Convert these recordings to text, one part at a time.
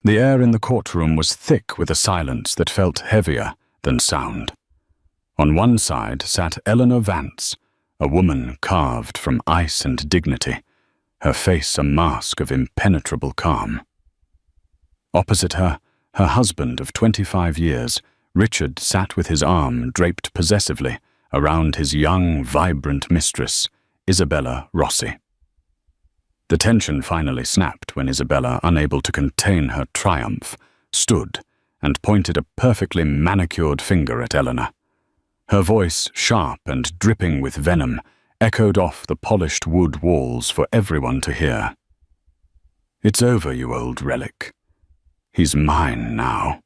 The air in the courtroom was thick with a silence that felt heavier than sound. On one side sat Eleanor Vance, a woman carved from ice and dignity, her face a mask of impenetrable calm. Opposite her, her husband of 25 years, Richard, sat with his arm draped possessively around his young, vibrant mistress, Isabella Rossi. The tension finally snapped when Isabella, unable to contain her triumph, stood and pointed a perfectly manicured finger at Eleanor. Her voice, sharp and dripping with venom, echoed off the polished wood walls for everyone to hear. "It's over, you old relic. He's mine now."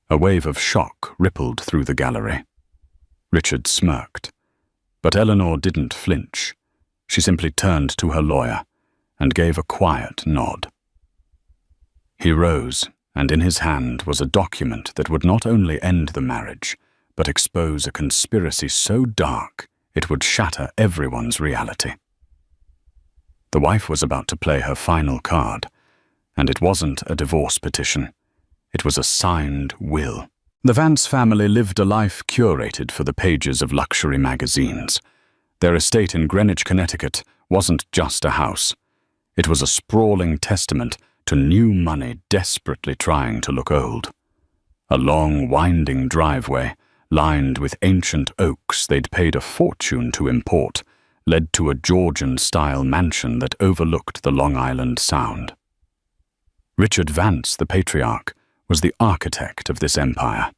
A wave of shock rippled through the gallery. Richard smirked, but Eleanor didn't flinch. She simply turned to her lawyer and gave a quiet nod. He rose, and in his hand was a document that would not only end the marriage, but expose a conspiracy so dark it would shatter everyone's reality. The wife was about to play her final card, and it wasn't a divorce petition. It was a signed will. The Vance family lived a life curated for the pages of luxury magazines. Their estate in Greenwich, Connecticut, wasn't just a house. It was a sprawling testament to new money desperately trying to look old. A long, winding driveway, lined with ancient oaks they'd paid a fortune to import, led to a Georgian-style mansion that overlooked the Long Island Sound. Richard Vance, the patriarch, was the architect of this empire.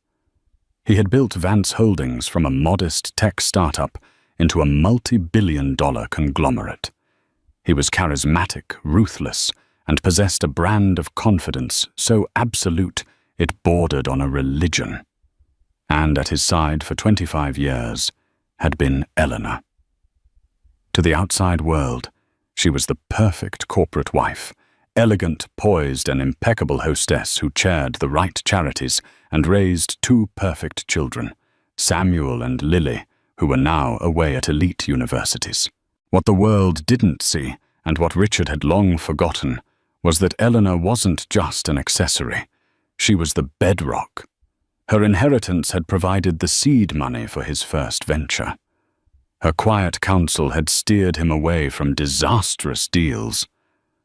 He had built Vance Holdings from a modest tech startup into a multi-billion-dollar conglomerate. He was charismatic, ruthless, and possessed a brand of confidence so absolute it bordered on a religion. And at his side for 25 years had been Eleanor. To the outside world, she was the perfect corporate wife, elegant, poised, and impeccable hostess who chaired the right charities and raised two perfect children, Samuel and Lily, who were now away at elite universities. What the world didn't see, and what Richard had long forgotten, was that Eleanor wasn't just an accessory. She was the bedrock. Her inheritance had provided the seed money for his first venture. Her quiet counsel had steered him away from disastrous deals.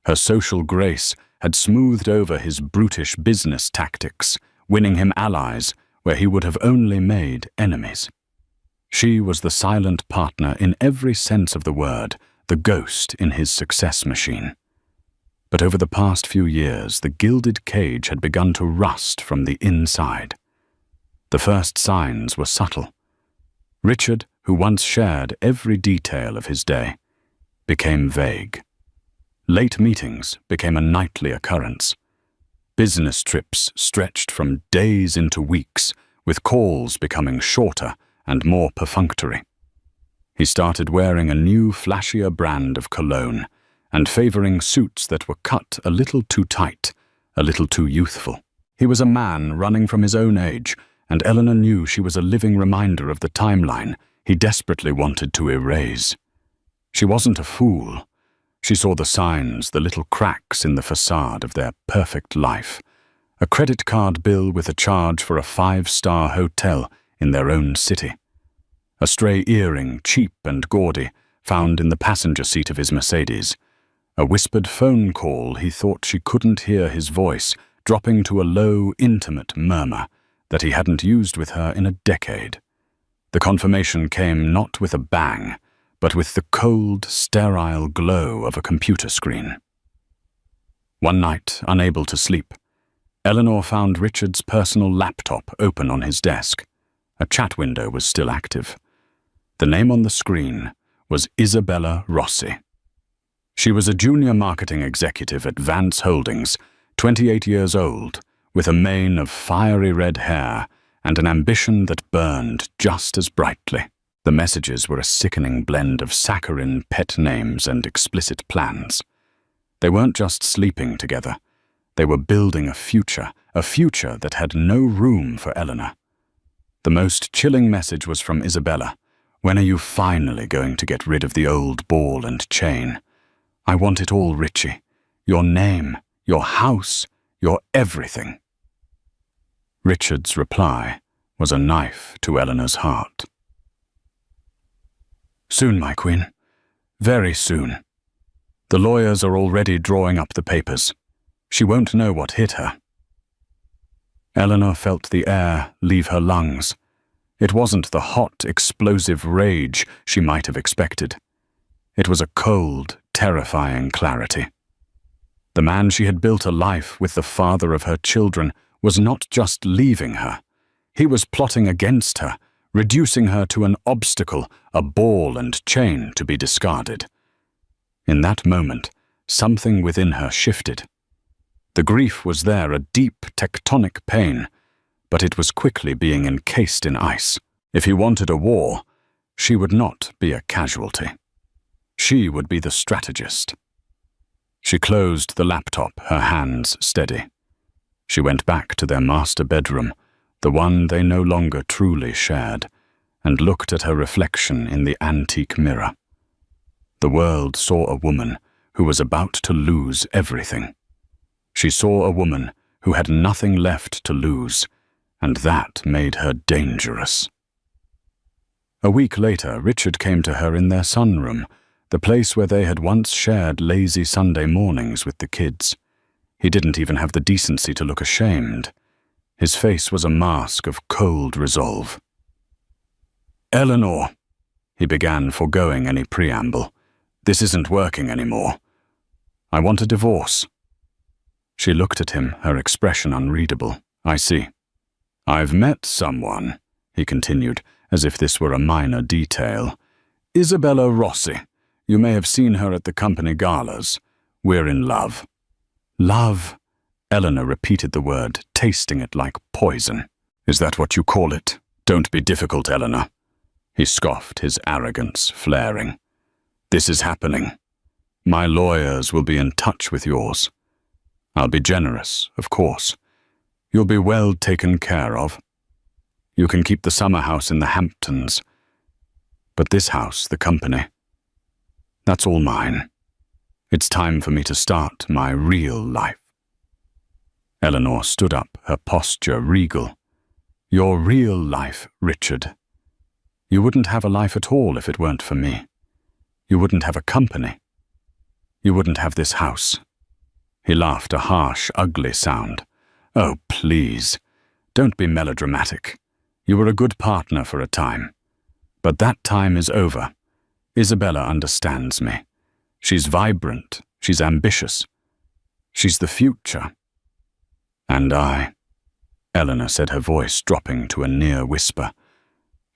Her social grace had smoothed over his brutish business tactics, winning him allies where he would have only made enemies. She was the silent partner in every sense of the word, the ghost in his success machine. But over the past few years, the gilded cage had begun to rust from the inside. The first signs were subtle. Richard, who once shared every detail of his day, became vague. Late meetings became a nightly occurrence. Business trips stretched from days into weeks, with calls becoming shorter and more perfunctory. He started wearing a new, flashier brand of cologne and favoring suits that were cut a little too tight, a little too youthful. He was a man running from his own age, and Eleanor knew she was a living reminder of the timeline he desperately wanted to erase. She wasn't a fool. She saw the signs, the little cracks in the facade of their perfect life. A credit card bill with a charge for a 5-star hotel in their own city. A stray earring, cheap and gaudy, found in the passenger seat of his Mercedes. A whispered phone call he thought she couldn't hear his voice, dropping to a low, intimate murmur that he hadn't used with her in a decade. The confirmation came not with a bang, but with the cold, sterile glow of a computer screen. One night, unable to sleep, Eleanor found Richard's personal laptop open on his desk. A chat window was still active. The name on the screen was Isabella Rossi. She was a junior marketing executive at Vance Holdings, 28 years old, with a mane of fiery red hair and an ambition that burned just as brightly. The messages were a sickening blend of saccharine pet names and explicit plans. They weren't just sleeping together. They were building a future that had no room for Eleanor. The most chilling message was from Isabella. "When are you finally going to get rid of the old ball and chain? I want it all, Richie. Your name, your house, You're everything." Richard's reply was a knife to Eleanor's heart. "Soon, my queen. Very soon. The lawyers are already drawing up the papers. She won't know what hit her." Eleanor felt the air leave her lungs. It wasn't the hot, explosive rage she might have expected. It was a cold, terrifying clarity. The man she had built a life with, the father of her children, was not just leaving her. He was plotting against her, reducing her to an obstacle, a ball and chain to be discarded. In that moment, something within her shifted. The grief was there, a deep, tectonic pain, but it was quickly being encased in ice. If he wanted a war, she would not be a casualty. She would be the strategist. She closed the laptop, her hands steady. She went back to their master bedroom, the one they no longer truly shared, and looked at her reflection in the antique mirror. The world saw a woman who was about to lose everything. She saw a woman who had nothing left to lose, and that made her dangerous. A week later, Richard came to her in their sunroom, the place where they had once shared lazy Sunday mornings with the kids. He didn't even have the decency to look ashamed. His face was a mask of cold resolve. "Eleanor," he began, foregoing any preamble, "this isn't working anymore. I want a divorce." She looked at him, her expression unreadable. "I see. I've met someone," he continued, as if this were a minor detail. "Isabella Rossi. You may have seen her at the company galas. We're in love." "Love?" Eleanor repeated the word, tasting it like poison. "Is that what you call it? Don't be difficult, Eleanor." He scoffed, his arrogance flaring. "This is happening. My lawyers will be in touch with yours. I'll be generous, of course. You'll be well taken care of. You can keep the summer house in the Hamptons. But this house, the company, that's all mine. It's time for me to start my real life." Eleanor stood up, her posture regal. "Your real life, Richard. You wouldn't have a life at all if it weren't for me. You wouldn't have a company. You wouldn't have this house." He laughed, a harsh, ugly sound. "Oh, please, don't be melodramatic. You were a good partner for a time. But that time is over. Isabella understands me. She's vibrant, she's ambitious. She's the future. And I," Eleanor said, her voice dropping to a near whisper,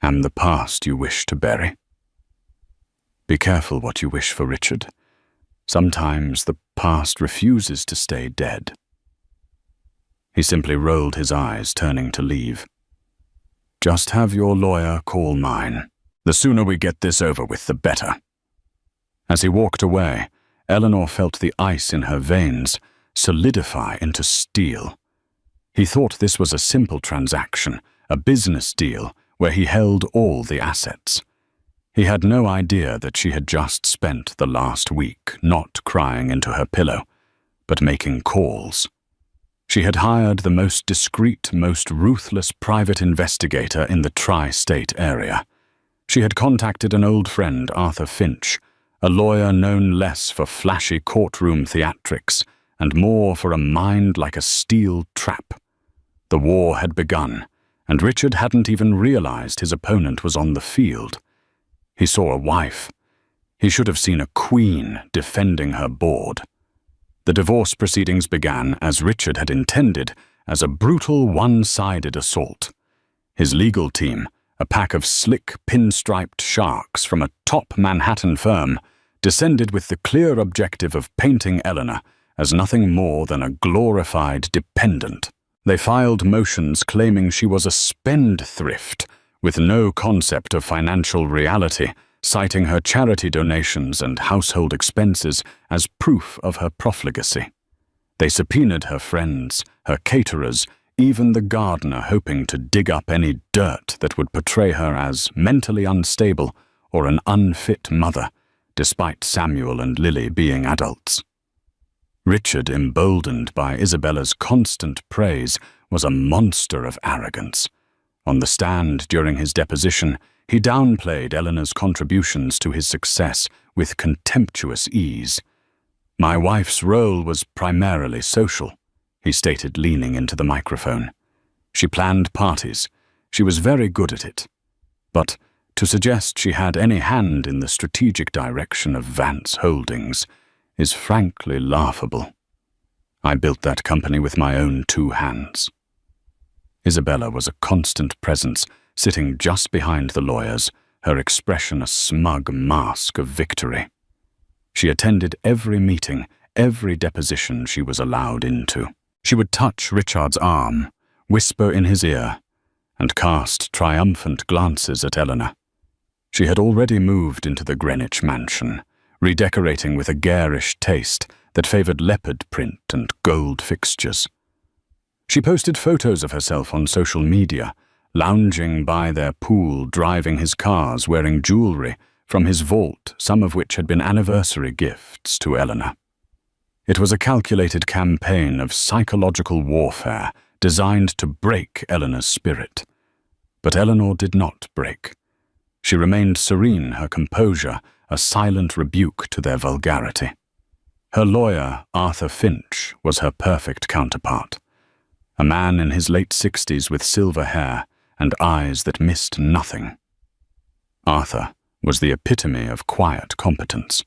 "am the past you wish to bury." Be careful what you wish for, Richard. Sometimes the past refuses to stay dead. He simply rolled his eyes, turning to leave. "Just have your lawyer call mine. The sooner we get this over with, the better." As he walked away, Eleanor felt the ice in her veins solidify into steel. He thought this was a simple transaction, a business deal where he held all the assets. He had no idea that she had just spent the last week not crying into her pillow, but making calls. She had hired the most discreet, most ruthless private investigator in the tri-state area. She had contacted an old friend, Arthur Finch, a lawyer known less for flashy courtroom theatrics and more for a mind like a steel trap. The war had begun, and Richard hadn't even realized his opponent was on the field. He saw a wife. He should have seen a queen defending her board. The divorce proceedings began, as Richard had intended, as a brutal one-sided assault. His legal team, a pack of slick, pinstriped sharks from a top Manhattan firm, descended with the clear objective of painting Eleanor as nothing more than a glorified dependent. They filed motions claiming she was a spendthrift with no concept of financial reality, citing her charity donations and household expenses as proof of her profligacy. They subpoenaed her friends, her caterers, even the gardener, hoping to dig up any dirt that would portray her as mentally unstable or an unfit mother, despite Samuel and Lily being adults. Richard, emboldened by Isabella's constant praise, was a monster of arrogance. On the stand during his deposition, he downplayed Eleanor's contributions to his success with contemptuous ease. "My wife's role was primarily social," he stated, leaning into the microphone. "She planned parties. She was very good at it. But to suggest she had any hand in the strategic direction of Vance Holdings is frankly laughable. I built that company with my own 2 hands." Isabella was a constant presence, sitting just behind the lawyers, her expression a smug mask of victory. She attended every meeting, every deposition she was allowed into. She would touch Richard's arm, whisper in his ear, and cast triumphant glances at Eleanor. She had already moved into the Greenwich mansion, redecorating with a garish taste that favored leopard print and gold fixtures. She posted photos of herself on social media, lounging by their pool, driving his cars, wearing jewelry from his vault, some of which had been anniversary gifts to Eleanor. It was a calculated campaign of psychological warfare designed to break Eleanor's spirit. But Eleanor did not break. She remained serene, her composure a silent rebuke to their vulgarity. Her lawyer, Arthur Finch, was her perfect counterpart. A man in his late 60s with silver hair and eyes that missed nothing. Arthur was the epitome of quiet competence.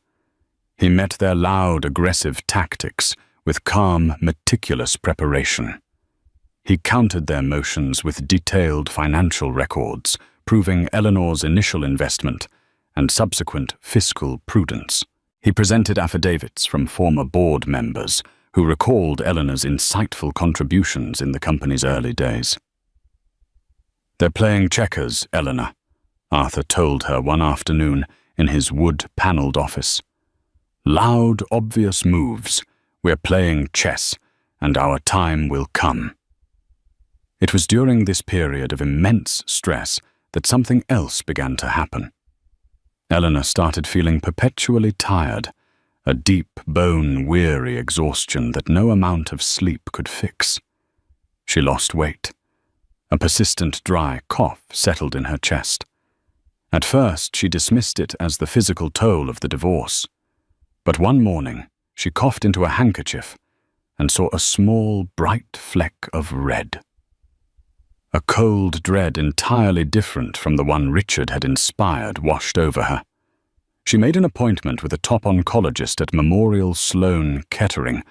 He met their loud, aggressive tactics with calm, meticulous preparation. He countered their motions with detailed financial records, proving Eleanor's initial investment and subsequent fiscal prudence. He presented affidavits from former board members who recalled Eleanor's insightful contributions in the company's early days. "They're playing checkers, Eleanor," Arthur told her one afternoon in his wood-paneled office. "Loud, obvious moves. We're playing chess, and our time will come." It was during this period of immense stress that something else began to happen. Eleanor started feeling perpetually tired, a deep, bone-weary exhaustion that no amount of sleep could fix. She lost weight. A persistent dry cough settled in her chest. At first, she dismissed it as the physical toll of the divorce. But one morning, she coughed into a handkerchief and saw a small, bright fleck of red. A cold dread entirely different from the one Richard had inspired washed over her. She made an appointment with a top oncologist at Memorial Sloan Kettering,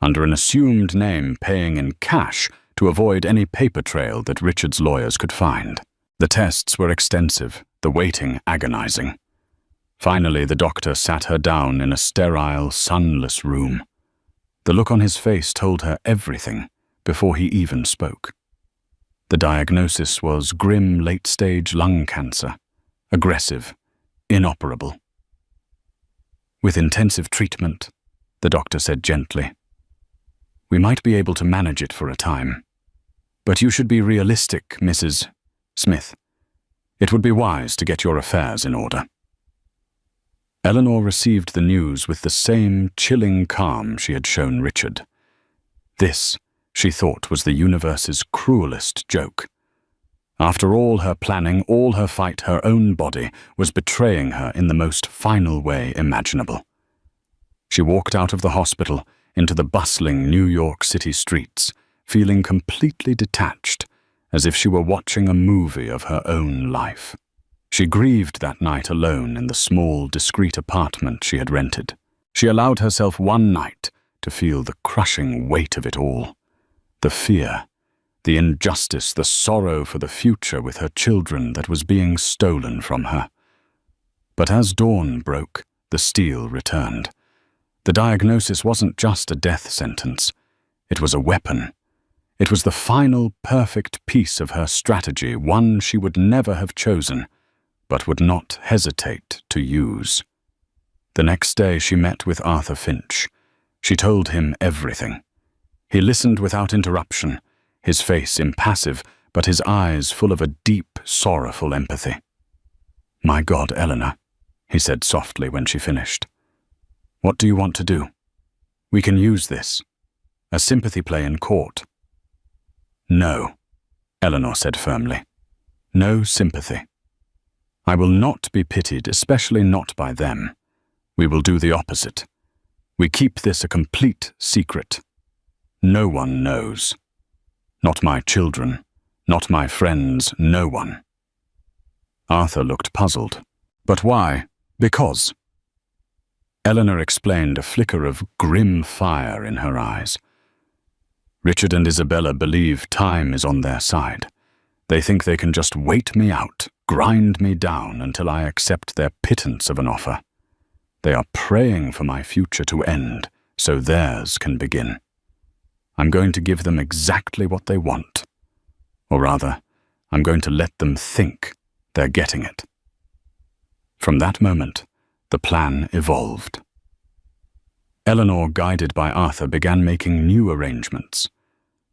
under an assumed name, paying in cash to avoid any paper trail that Richard's lawyers could find. The tests were extensive, the waiting agonizing. Finally, the doctor sat her down in a sterile, sunless room. The look on his face told her everything before he even spoke. The diagnosis was grim late-stage lung cancer, aggressive, inoperable. "With intensive treatment," the doctor said gently, "we might be able to manage it for a time. But you should be realistic, Mrs. Smith. It would be wise to get your affairs in order." Eleanor received the news with the same chilling calm she had shown Richard. This, she thought, was the universe's cruelest joke. After all her planning, all her fight, her own body was betraying her in the most final way imaginable. She walked out of the hospital into the bustling New York City streets, feeling completely detached, as if she were watching a movie of her own life. She grieved that night alone in the small, discreet apartment she had rented. She allowed herself one night to feel the crushing weight of it all. The fear, the injustice, the sorrow for the future with her children that was being stolen from her. But as dawn broke, the steel returned. The diagnosis wasn't just a death sentence. It was a weapon. It was the final perfect piece of her strategy, one she would never have chosen, but would not hesitate to use. The next day she met with Arthur Finch. She told him everything. He listened without interruption, his face impassive, but his eyes full of a deep, sorrowful empathy. "My God, Eleanor," he said softly when she finished. "What do you want to do?" We can use this. A sympathy play in court." "No," Eleanor said firmly. "No sympathy. I will not be pitied, especially not by them. We will do the opposite. We keep this a complete secret. No one knows. Not my children, not my friends, no one." Arthur looked puzzled. "But why?" "Because." Eleanor explained, a flicker of grim fire in her eyes. "Richard and Isabella believe time is on their side. They think they can just wait me out, grind me down until I accept their pittance of an offer. They are praying for my future to end, so theirs can begin. I'm going to give them exactly what they want. Or rather, I'm going to let them think they're getting it." From that moment, the plan evolved. Eleanor, guided by Arthur, began making new arrangements.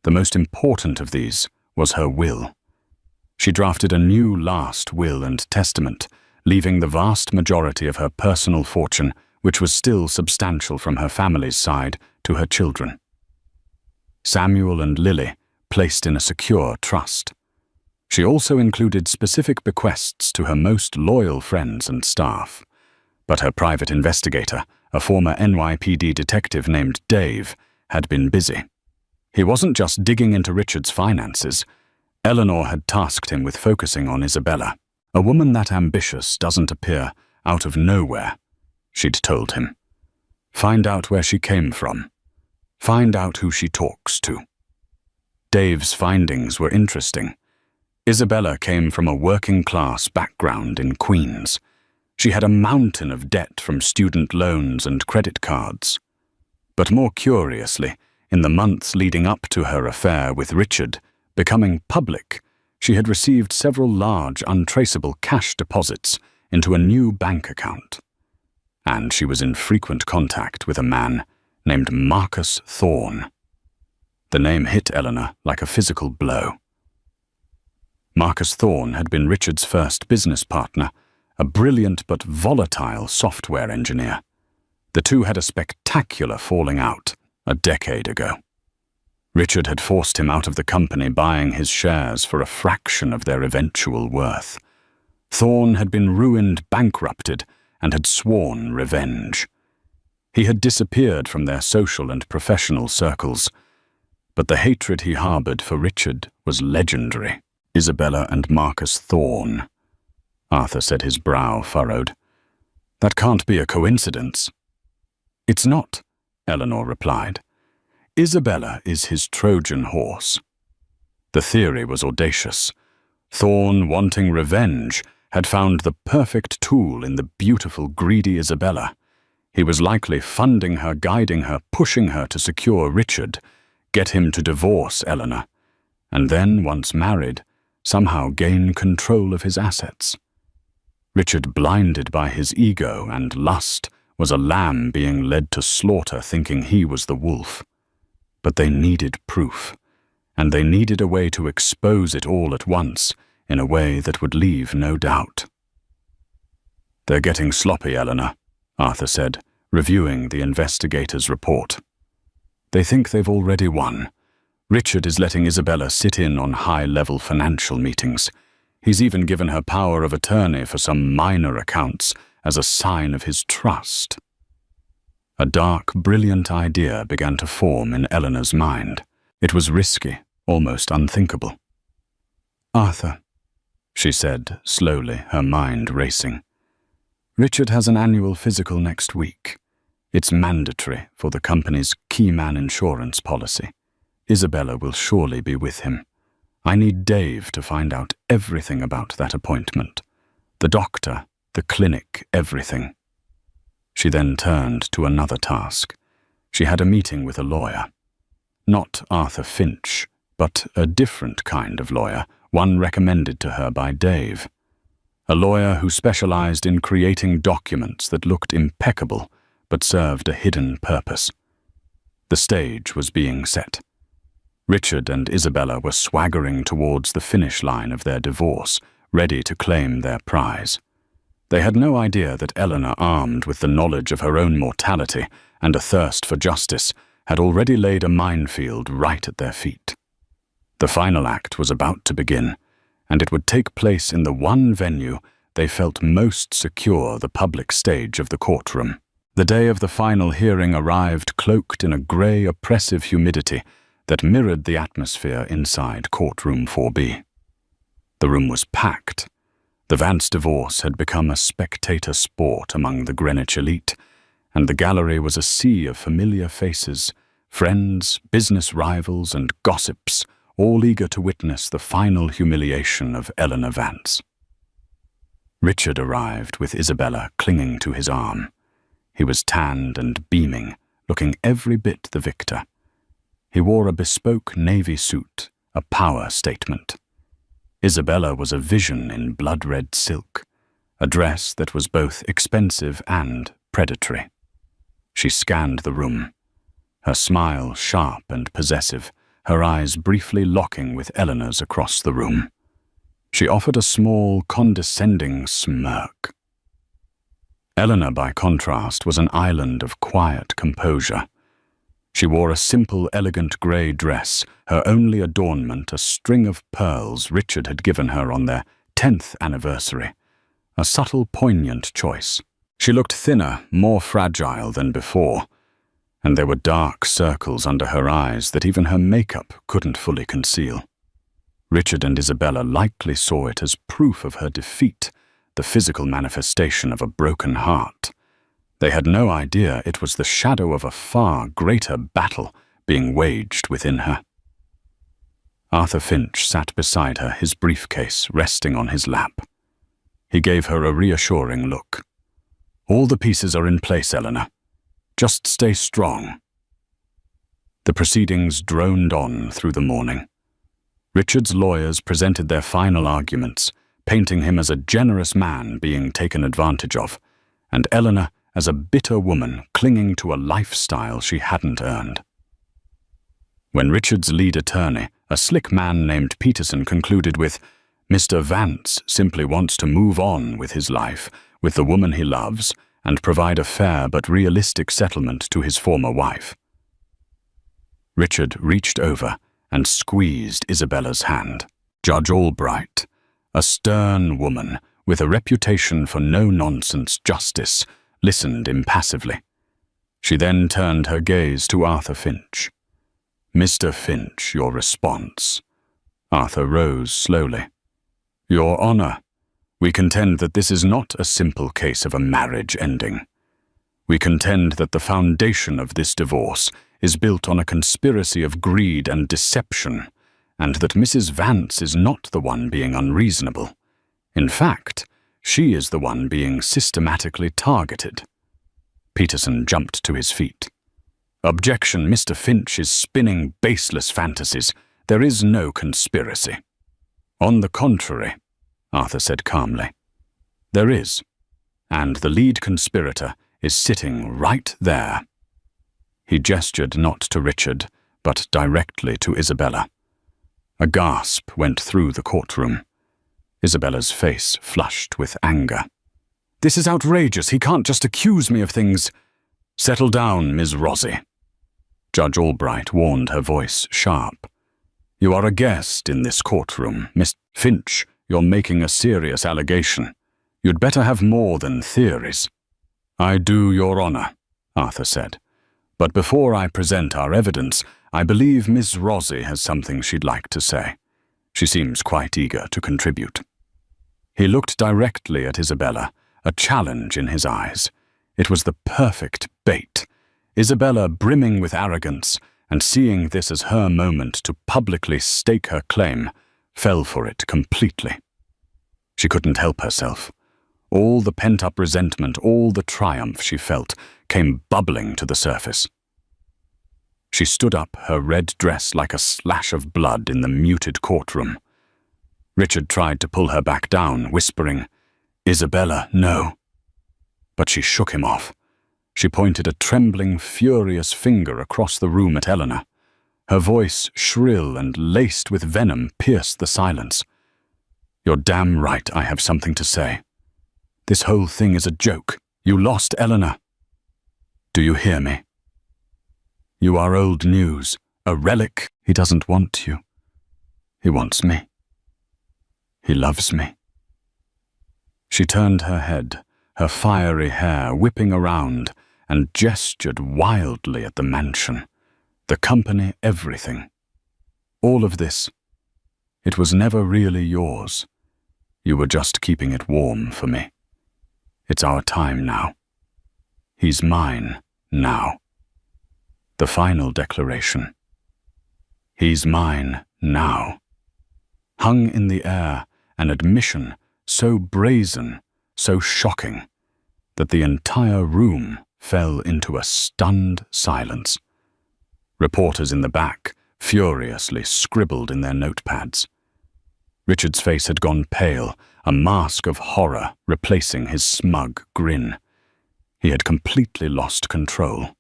The most important of these was her will. She drafted a new last will and testament, leaving the vast majority of her personal fortune, which was still substantial from her family's side, to her children. Samuel and Lily placed in a secure trust. She also included specific bequests to her most loyal friends and staff. But her private investigator, a former NYPD detective named Dave, had been busy. He wasn't just digging into Richard's finances. Eleanor had tasked him with focusing on Isabella. "A woman that ambitious doesn't appear out of nowhere," she'd told him. "Find out where she came from. Find out who she talks to." Dave's findings were interesting. Isabella came from a working-class background in Queens. She had a mountain of debt from student loans and credit cards. But more curiously, in the months leading up to her affair with Richard becoming public, she had received several large, untraceable cash deposits into a new bank account. And she was in frequent contact with a man named Marcus Thorne. The name hit Eleanor like a physical blow. Marcus Thorne had been Richard's first business partner, a brilliant but volatile software engineer. The two had a spectacular falling out a decade ago. Richard had forced him out of the company, buying his shares for a fraction of their eventual worth. Thorne had been ruined, bankrupted, and had sworn revenge. He had disappeared from their social and professional circles, but the hatred he harbored for Richard was legendary. "Isabella and Marcus Thorne," Arthur said, his brow furrowed. "That can't be a coincidence." "It's not," Eleanor replied. "Isabella is his Trojan horse." The theory was audacious. Thorne, wanting revenge, had found the perfect tool in the beautiful, greedy Isabella. He was likely funding her, guiding her, pushing her to secure Richard, get him to divorce Eleanor, and then, once married, somehow gain control of his assets. Richard, blinded by his ego and lust, was a lamb being led to slaughter, thinking he was the wolf. But they needed proof, and they needed a way to expose it all at once, in a way that would leave no doubt. "They're getting sloppy, Eleanor," Arthur said, reviewing the investigator's report. "They think they've already won. Richard is letting Isabella sit in on high-level financial meetings. He's even given her power of attorney for some minor accounts as a sign of his trust." A dark, brilliant idea began to form in Eleanor's mind. It was risky, almost unthinkable. "Arthur," she said, slowly, her mind racing. "Richard has an annual physical next week. It's mandatory for the company's key man insurance policy. Isabella will surely be with him. I need Dave to find out everything about that appointment. The doctor, the clinic, everything." She then turned to another task. She had a meeting with a lawyer. Not Arthur Finch, but a different kind of lawyer, one recommended to her by Dave. A lawyer who specialized in creating documents that looked impeccable but served a hidden purpose. The stage was being set. Richard and Isabella were swaggering towards the finish line of their divorce, ready to claim their prize. They had no idea that Eleanor, armed with the knowledge of her own mortality and a thirst for justice, had already laid a minefield right at their feet. The final act was about to begin, and it would take place in the one venue they felt most secure, the public stage of the courtroom. The day of the final hearing arrived cloaked in a grey, oppressive humidity that mirrored the atmosphere inside courtroom 4B. The room was packed. The Vance divorce had become a spectator sport among the Greenwich elite, and the gallery was a sea of familiar faces, friends, business rivals, and gossips, all eager to witness the final humiliation of Eleanor Vance. Richard arrived with Isabella clinging to his arm. He was tanned and beaming, looking every bit the victor. He wore a bespoke navy suit, a power statement. Isabella was a vision in blood-red silk, a dress that was both expensive and predatory. She scanned the room, her smile sharp and possessive, her eyes briefly locking with Eleanor's across the room. She offered a small, condescending smirk. Eleanor, by contrast, was an island of quiet composure. She wore a simple, elegant grey dress, her only adornment a string of pearls Richard had given her on their 10th anniversary, a subtle, poignant choice. She looked thinner, more fragile than before, and there were dark circles under her eyes that even her makeup couldn't fully conceal. Richard and Isabella likely saw it as proof of her defeat, the physical manifestation of a broken heart. They had no idea it was the shadow of a far greater battle being waged within her. Arthur Finch sat beside her, his briefcase resting on his lap. He gave her a reassuring look. "All the pieces are in place, Eleanor. Just stay strong." The proceedings droned on through the morning. Richard's lawyers presented their final arguments, painting him as a generous man being taken advantage of, and Eleanor as a bitter woman clinging to a lifestyle she hadn't earned. When Richard's lead attorney, a slick man named Peterson, concluded with, "Mr. Vance simply wants to move on with his life, with the woman he loves, and provide a fair but realistic settlement to his former wife." Richard reached over and squeezed Isabella's hand. Judge Albright, a stern woman with a reputation for no-nonsense justice, listened impassively. She then turned her gaze to Arthur Finch. "Mr. Finch, your response." Arthur rose slowly. "Your Honor, we contend that this is not a simple case of a marriage ending. We contend that the foundation of this divorce is built on a conspiracy of greed and deception, and that Mrs. Vance is not the one being unreasonable. In fact, she is the one being systematically targeted." Peterson jumped to his feet. "Objection, Mr. Finch is spinning baseless fantasies. There is no conspiracy." "On the contrary," Arthur said calmly, "there is, and the lead conspirator is sitting right there." He gestured not to Richard, but directly to Isabella. A gasp went through the courtroom. Isabella's face flushed with anger. "This is outrageous. He can't just accuse me of things." "Settle down, Ms. Rossi." Judge Albright warned, her voice sharp. "You are a guest in this courtroom. Miss Finch, you're making a serious allegation. You'd better have more than theories." "I do, Your Honor," Arthur said. "But before I present our evidence, I believe Miss Rossi has something she'd like to say. She seems quite eager to contribute." He looked directly at Isabella, a challenge in his eyes. It was the perfect bait. Isabella, brimming with arrogance, and seeing this as her moment to publicly stake her claim, fell for it completely. She couldn't help herself. All the pent-up resentment, all the triumph she felt, came bubbling to the surface. She stood up, her red dress like a slash of blood in the muted courtroom. Richard tried to pull her back down, whispering, "Isabella, no." But she shook him off. She pointed a trembling, furious finger across the room at Eleanor. Her voice, shrill and laced with venom, pierced the silence. "You're damn right I have something to say. This whole thing is a joke. You lost Eleanor. Do you hear me? You are old news, a relic. He doesn't want you. He wants me. He loves me. She turned her head, her fiery hair whipping around, and gestured wildly at the mansion, the company, everything. All of this. It was never really yours. You were just keeping it warm for me. It's our time now. He's mine now. The final declaration. He's mine now. Hung in the air, an admission so brazen, so shocking, that the entire room fell into a stunned silence. Reporters in the back furiously scribbled in their notepads. Richard's face had gone pale, a mask of horror replacing his smug grin. He had completely lost control.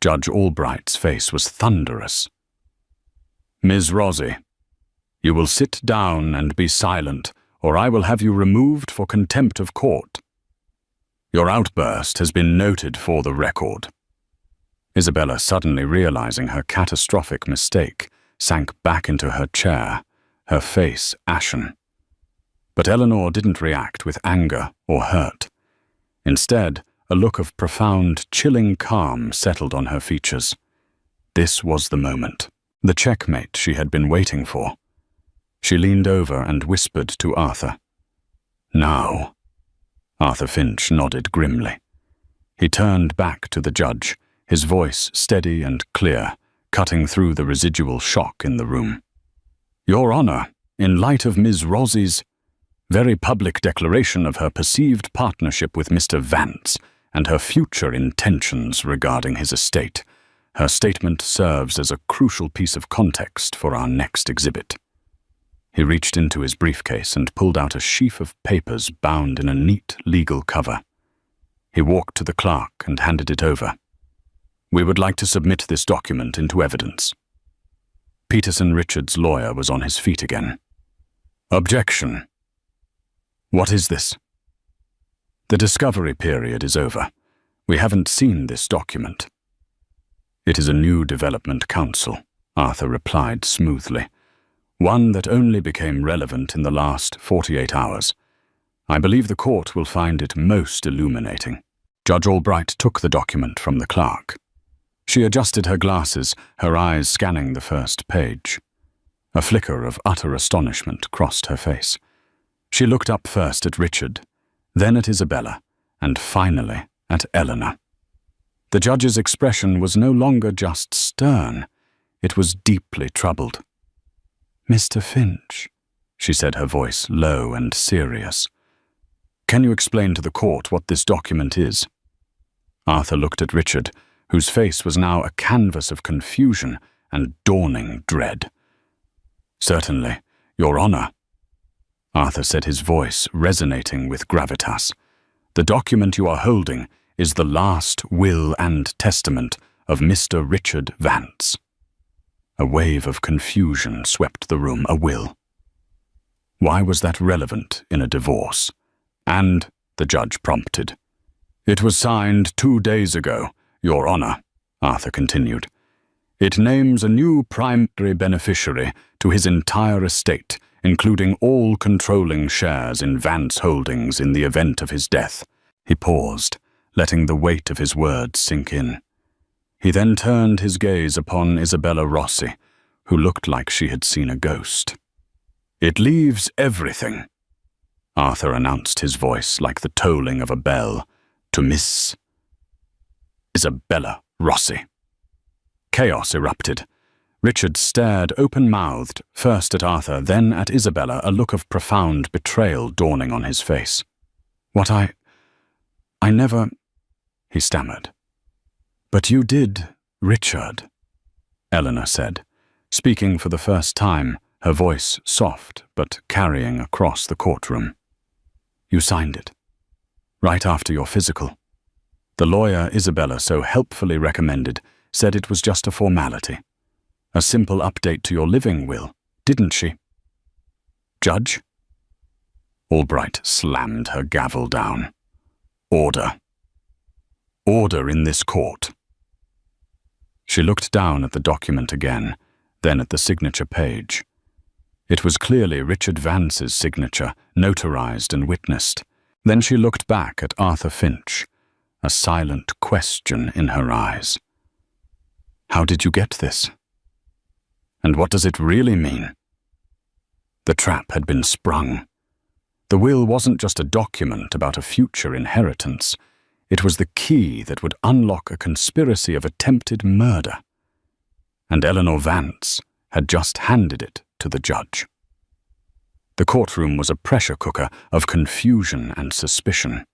Judge Albright's face was thunderous. Ms. Rossi, you will sit down and be silent, or I will have you removed for contempt of court. Your outburst has been noted for the record. Isabella, suddenly realizing her catastrophic mistake, sank back into her chair, her face ashen. But Eleanor didn't react with anger or hurt. Instead, a look of profound, chilling calm settled on her features. This was the moment, the checkmate she had been waiting for. She leaned over and whispered to Arthur. Now. Arthur Finch nodded grimly. He turned back to the judge, his voice steady and clear, cutting through the residual shock in the room. Your Honor, in light of Ms. Rossi's very public declaration of her perceived partnership with Mr. Vance and her future intentions regarding his estate, her statement serves as a crucial piece of context for our next exhibit. He reached into his briefcase and pulled out a sheaf of papers bound in a neat legal cover. He walked to the clerk and handed it over. We would like to submit this document into evidence. Peterson Richards' lawyer was on his feet again. Objection. What is this? The discovery period is over. We haven't seen this document. It is a new development, counsel, Arthur replied smoothly. One that only became relevant in the last 48 hours. I believe the court will find it most illuminating. Judge Albright took the document from the clerk. She adjusted her glasses, her eyes scanning the first page. A flicker of utter astonishment crossed her face. She looked up first at Richard, then at Isabella, and finally at Eleanor. The judge's expression was no longer just stern, it was deeply troubled. Mr. Finch, she said, her voice low and serious. Can you explain to the court what this document is? Arthur looked at Richard, whose face was now a canvas of confusion and dawning dread. Certainly, Your Honor, Arthur said, his voice resonating with gravitas. The document you are holding is the last will and testament of Mr. Richard Vance. A wave of confusion swept the room. A will. Why was that relevant in a divorce? And, the judge prompted. It was signed 2 days ago, Your Honor, Arthur continued. It names a new primary beneficiary to his entire estate, including all controlling shares in Vance Holdings in the event of his death. He paused, letting the weight of his words sink in. He then turned his gaze upon Isabella Rossi, who looked like she had seen a ghost. It leaves everything, Arthur announced, his voice like the tolling of a bell, to Miss Isabella Rossi. Chaos erupted. Richard stared open-mouthed, first at Arthur, then at Isabella, a look of profound betrayal dawning on his face. What I never, he stammered. But you did, Richard, Eleanor said, speaking for the first time, her voice soft but carrying across the courtroom. You signed it, right after your physical. The lawyer Isabella so helpfully recommended said it was just a formality. A simple update to your living will, didn't she? Judge? Albright slammed her gavel down. Order. Order in this court. She looked down at the document again, then at the signature page. It was clearly Richard Vance's signature, notarized and witnessed. Then she looked back at Arthur Finch, a silent question in her eyes. How did you get this? And what does it really mean? The trap had been sprung. The will wasn't just a document about a future inheritance. It was the key that would unlock a conspiracy of attempted murder. And Eleanor Vance had just handed it to the judge. The courtroom was a pressure cooker of confusion and suspicion.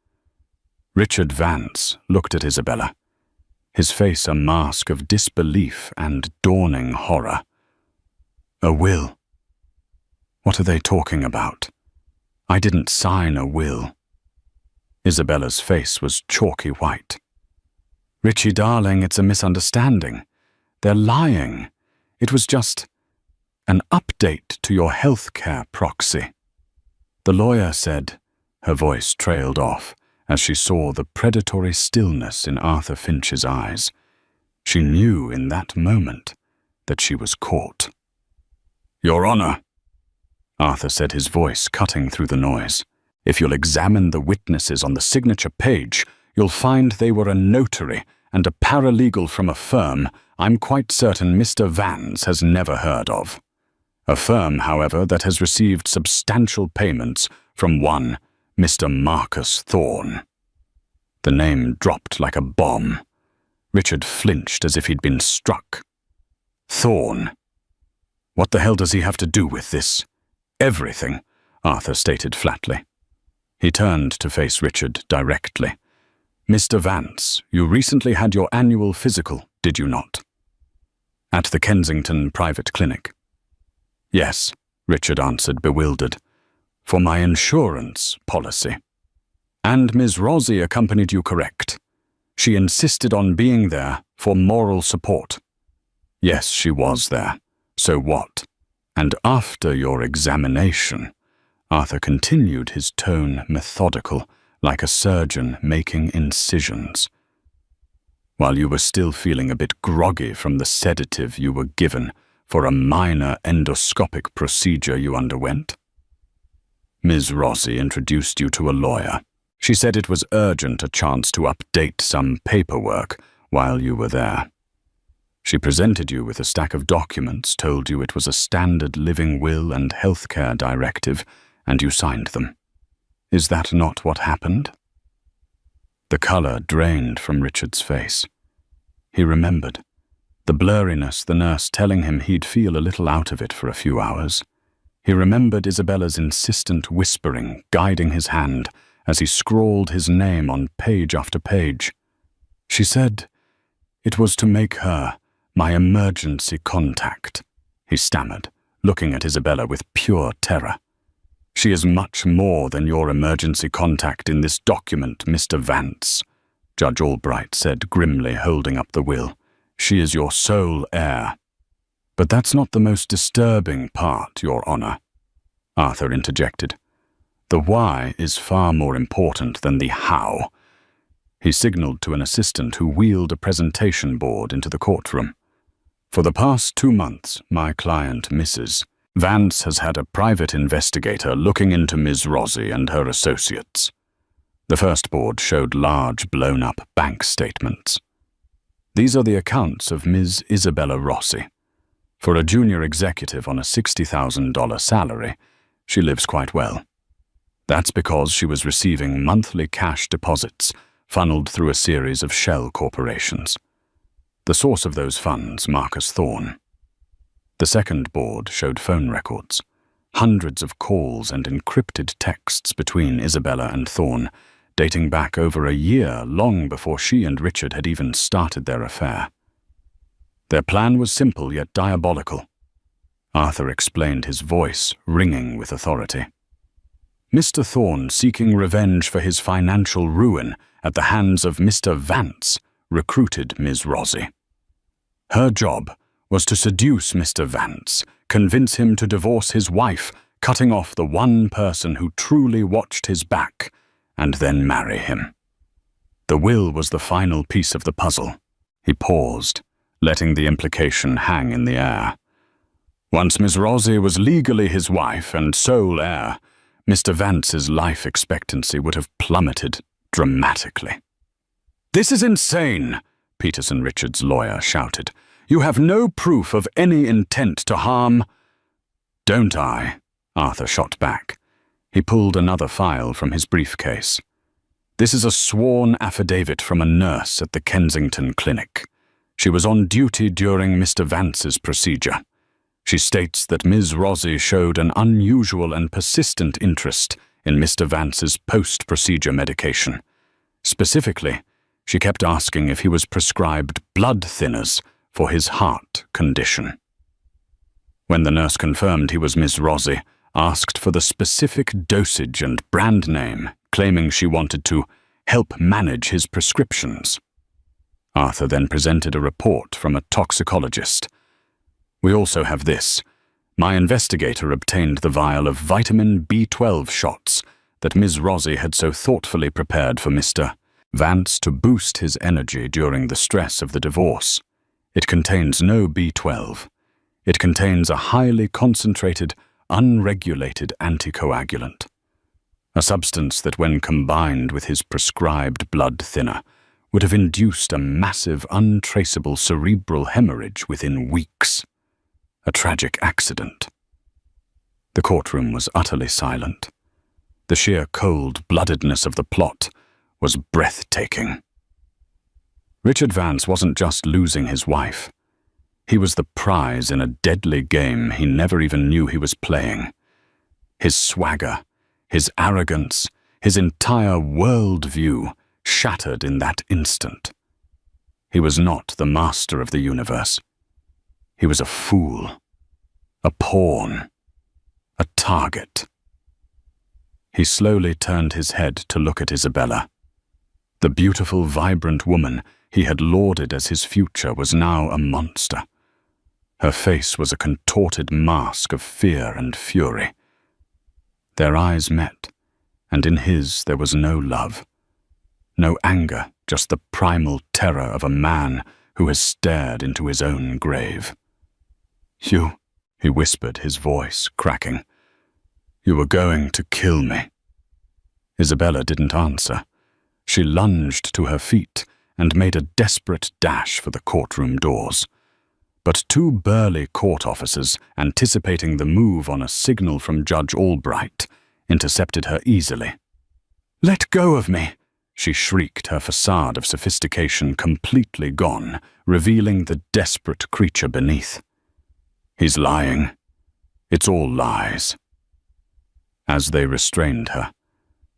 Richard Vance looked at Isabella, his face a mask of disbelief and dawning horror. A will? What are they talking about? I didn't sign a will. Isabella's face was chalky white. Richie, darling, it's a misunderstanding. They're lying. It was just an update to your healthcare proxy. The lawyer said. Her voice trailed off as she saw the predatory stillness in Arthur Finch's eyes. She knew in that moment that she was caught. Your Honor, Arthur said, his voice cutting through the noise. If you'll examine the witnesses on the signature page, you'll find they were a notary and a paralegal from a firm I'm quite certain Mr. Vance has never heard of. A firm, however, that has received substantial payments from one Mr. Marcus Thorne. The name dropped like a bomb. Richard flinched as if he'd been struck. Thorne. What the hell does he have to do with this? Everything, Arthur stated flatly. He turned to face Richard directly. Mr. Vance, you recently had your annual physical, did you not? At the Kensington private clinic. Yes, Richard answered, bewildered. For my insurance policy. And Ms. Rossi accompanied you, correct? She insisted on being there for moral support. Yes, she was there. So what? And after your examination, Arthur continued, his tone methodical, like a surgeon making incisions. While you were still feeling a bit groggy from the sedative you were given for a minor endoscopic procedure you underwent? Ms. Rossi introduced you to a lawyer. She said it was urgent a chance to update some paperwork while you were there. She presented you with a stack of documents, told you it was a standard living will and healthcare directive, and you signed them. Is that not what happened? The color drained from Richard's face. He remembered. The blurriness, the nurse telling him he'd feel a little out of it for a few hours. He remembered Isabella's insistent whispering, guiding his hand as he scrawled his name on page after page. She said it was to make her my emergency contact, he stammered, looking at Isabella with pure terror. She is much more than your emergency contact in this document, Mr. Vance, Judge Albright said grimly, holding up the will. She is your sole heir. But that's not the most disturbing part, Your Honor, Arthur interjected. The why is far more important than the how. He signaled to an assistant who wheeled a presentation board into the courtroom. For the past 2 months, my client, Mrs. Vance, has had a private investigator looking into Ms. Rossi and her associates. The first board showed large, blown-up bank statements. These are the accounts of Ms. Isabella Rossi. For a junior executive on a $60,000 salary, she lives quite well. That's because she was receiving monthly cash deposits funneled through a series of shell corporations. The source of those funds, Marcus Thorne. The second board showed phone records, hundreds of calls and encrypted texts between Isabella and Thorne, dating back over a year, long before she and Richard had even started their affair. Their plan was simple yet diabolical. Arthur explained, his voice ringing with authority. Mr. Thorne, seeking revenge for his financial ruin at the hands of Mr. Vance, recruited Ms. Rossi. Her job was to seduce Mr. Vance, convince him to divorce his wife, cutting off the one person who truly watched his back, and then marry him. The will was the final piece of the puzzle. He paused, letting the implication hang in the air. Once Miss Rosie was legally his wife and sole heir, Mr. Vance's life expectancy would have plummeted dramatically. "This is insane," Peterson Richards' lawyer shouted. "You have no proof of any intent to harm—" "Don't I?" Arthur shot back. He pulled another file from his briefcase. "This is a sworn affidavit from a nurse at the Kensington Clinic. She was on duty during Mr. Vance's procedure. She states that Ms. Rosie showed an unusual and persistent interest in Mr. Vance's post-procedure medication. Specifically, she kept asking if he was prescribed blood thinners for his heart condition. When the nurse confirmed he was Ms. Rosie, asked for the specific dosage and brand name, claiming she wanted to help manage his prescriptions. Arthur then presented a report from a toxicologist. "We also have this. My investigator obtained the vial of vitamin B12 shots that Ms. Rosie had so thoughtfully prepared for Mr. Vance to boost his energy during the stress of the divorce. It contains no B12. It contains a highly concentrated, unregulated anticoagulant, a substance that, when combined with his prescribed blood thinner, would have induced a massive, untraceable cerebral hemorrhage within weeks. A tragic accident." The courtroom was utterly silent. The sheer cold-bloodedness of the plot was breathtaking. Richard Vance wasn't just losing his wife. He was the prize in a deadly game he never even knew he was playing. His swagger, his arrogance, his entire world-view shattered in that instant. He was not the master of the universe. He was a fool, a pawn, a target. He slowly turned his head to look at Isabella. The beautiful, vibrant woman he had lauded as his future was now a monster. Her face was a contorted mask of fear and fury. Their eyes met, and in his there was no love. No anger, just the primal terror of a man who has stared into his own grave. "You," he whispered, his voice cracking. "You were going to kill me." Isabella didn't answer. She lunged to her feet and made a desperate dash for the courtroom doors. But two burly court officers, anticipating the move on a signal from Judge Albright, intercepted her easily. "Let go of me!" she shrieked, her facade of sophistication completely gone, revealing the desperate creature beneath. "He's lying. It's all lies." As they restrained her,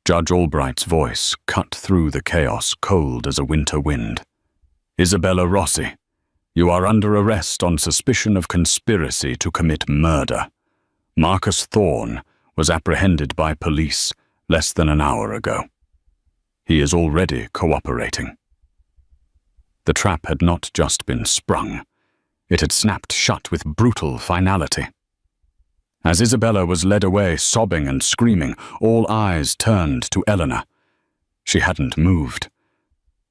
Judge Albright's voice cut through the chaos cold as a winter wind. "Isabella Rossi, you are under arrest on suspicion of conspiracy to commit murder. Marcus Thorne was apprehended by police less than an hour ago. He is already cooperating." The trap had not just been sprung. It had snapped shut with brutal finality. As Isabella was led away, sobbing and screaming, all eyes turned to Eleanor. She hadn't moved.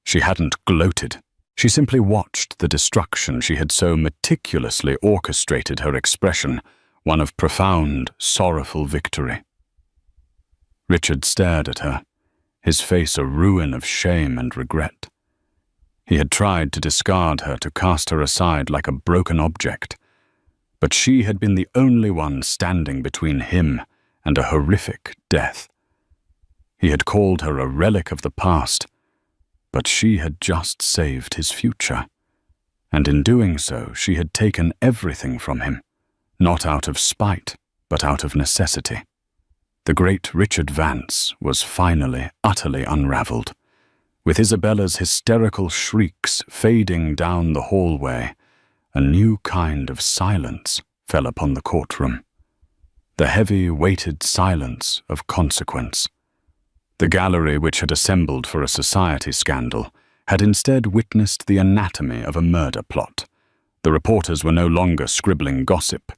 She hadn't gloated. She simply watched the destruction she had so meticulously orchestrated her expression, one of profound, sorrowful victory. Richard stared at her, his face a ruin of shame and regret. He had tried to discard her, to cast her aside like a broken object, but she had been the only one standing between him and a horrific death. He had called her a relic of the past, but she had just saved his future, and in doing so she had taken everything from him, not out of spite, but out of necessity. The great Richard Vance was finally utterly unraveled. With Isabella's hysterical shrieks fading down the hallway, a new kind of silence fell upon the courtroom. The heavy, weighted silence of consequence. The gallery, which had assembled for a society scandal, had instead witnessed the anatomy of a murder plot. The reporters were no longer scribbling gossip.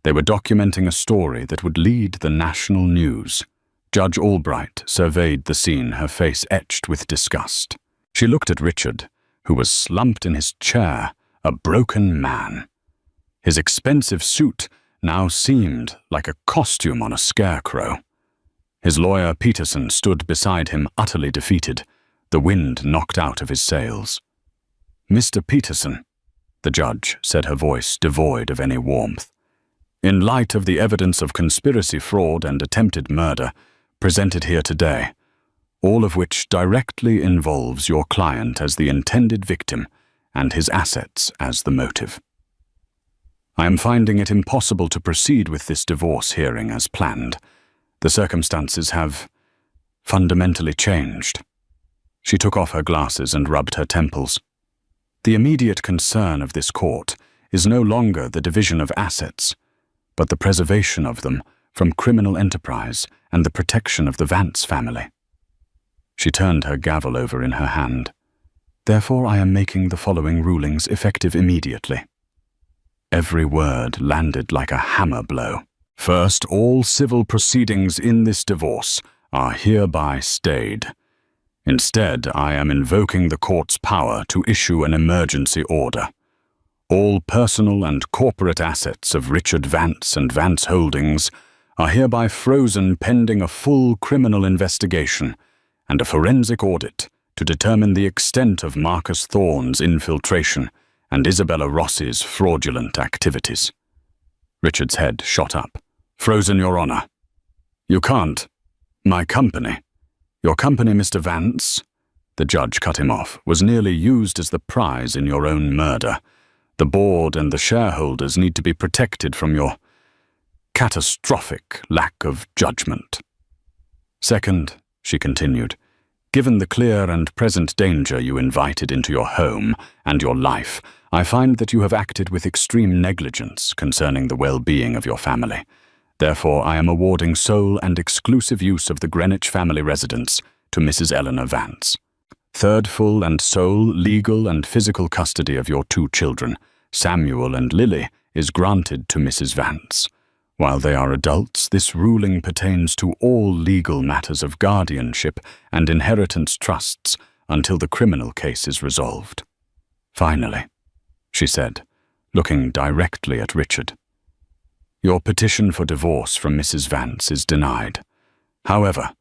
They were documenting a story that would lead the national news. Judge Albright surveyed the scene, her face etched with disgust. She looked at Richard, who was slumped in his chair, a broken man. His expensive suit now seemed like a costume on a scarecrow. His lawyer, Peterson, stood beside him, utterly defeated, the wind knocked out of his sails. "Mr. Peterson," the judge said, her voice devoid of any warmth, "in light of the evidence of conspiracy, fraud, and attempted murder presented here today, all of which directly involves your client as the intended victim and his assets as the motive, I am finding it impossible to proceed with this divorce hearing as planned. The circumstances have fundamentally changed." She took off her glasses and rubbed her temples. "The immediate concern of this court is no longer the division of assets, but the preservation of them from criminal enterprise and the protection of the Vance family." She turned her gavel over in her hand. "Therefore, I am making the following rulings effective immediately." Every word landed like a hammer blow. "First, all civil proceedings in this divorce are hereby stayed. Instead, I am invoking the court's power to issue an emergency order. All personal and corporate assets of Richard Vance and Vance Holdings are hereby frozen pending a full criminal investigation and a forensic audit to determine the extent of Marcus Thorne's infiltration and Isabella Rossi's fraudulent activities." Richard's head shot up. "Frozen, Your Honor." "You can't. My company." "Your company, Mr. Vance," the judge cut him off, "was nearly used as the prize in your own murder. The board and the shareholders need to be protected from your catastrophic lack of judgment. Second," she continued, "given the clear and present danger you invited into your home and your life, I find that you have acted with extreme negligence concerning the well-being of your family. Therefore, I am awarding sole and exclusive use of the Greenwich family residence to Mrs. Eleanor Vance. Third, full and sole legal and physical custody of your 2 children, Samuel and Lily, is granted to Mrs. Vance. While they are adults, this ruling pertains to all legal matters of guardianship and inheritance trusts until the criminal case is resolved. Finally," she said, looking directly at Richard, "your petition for divorce from Mrs. Vance is denied. However,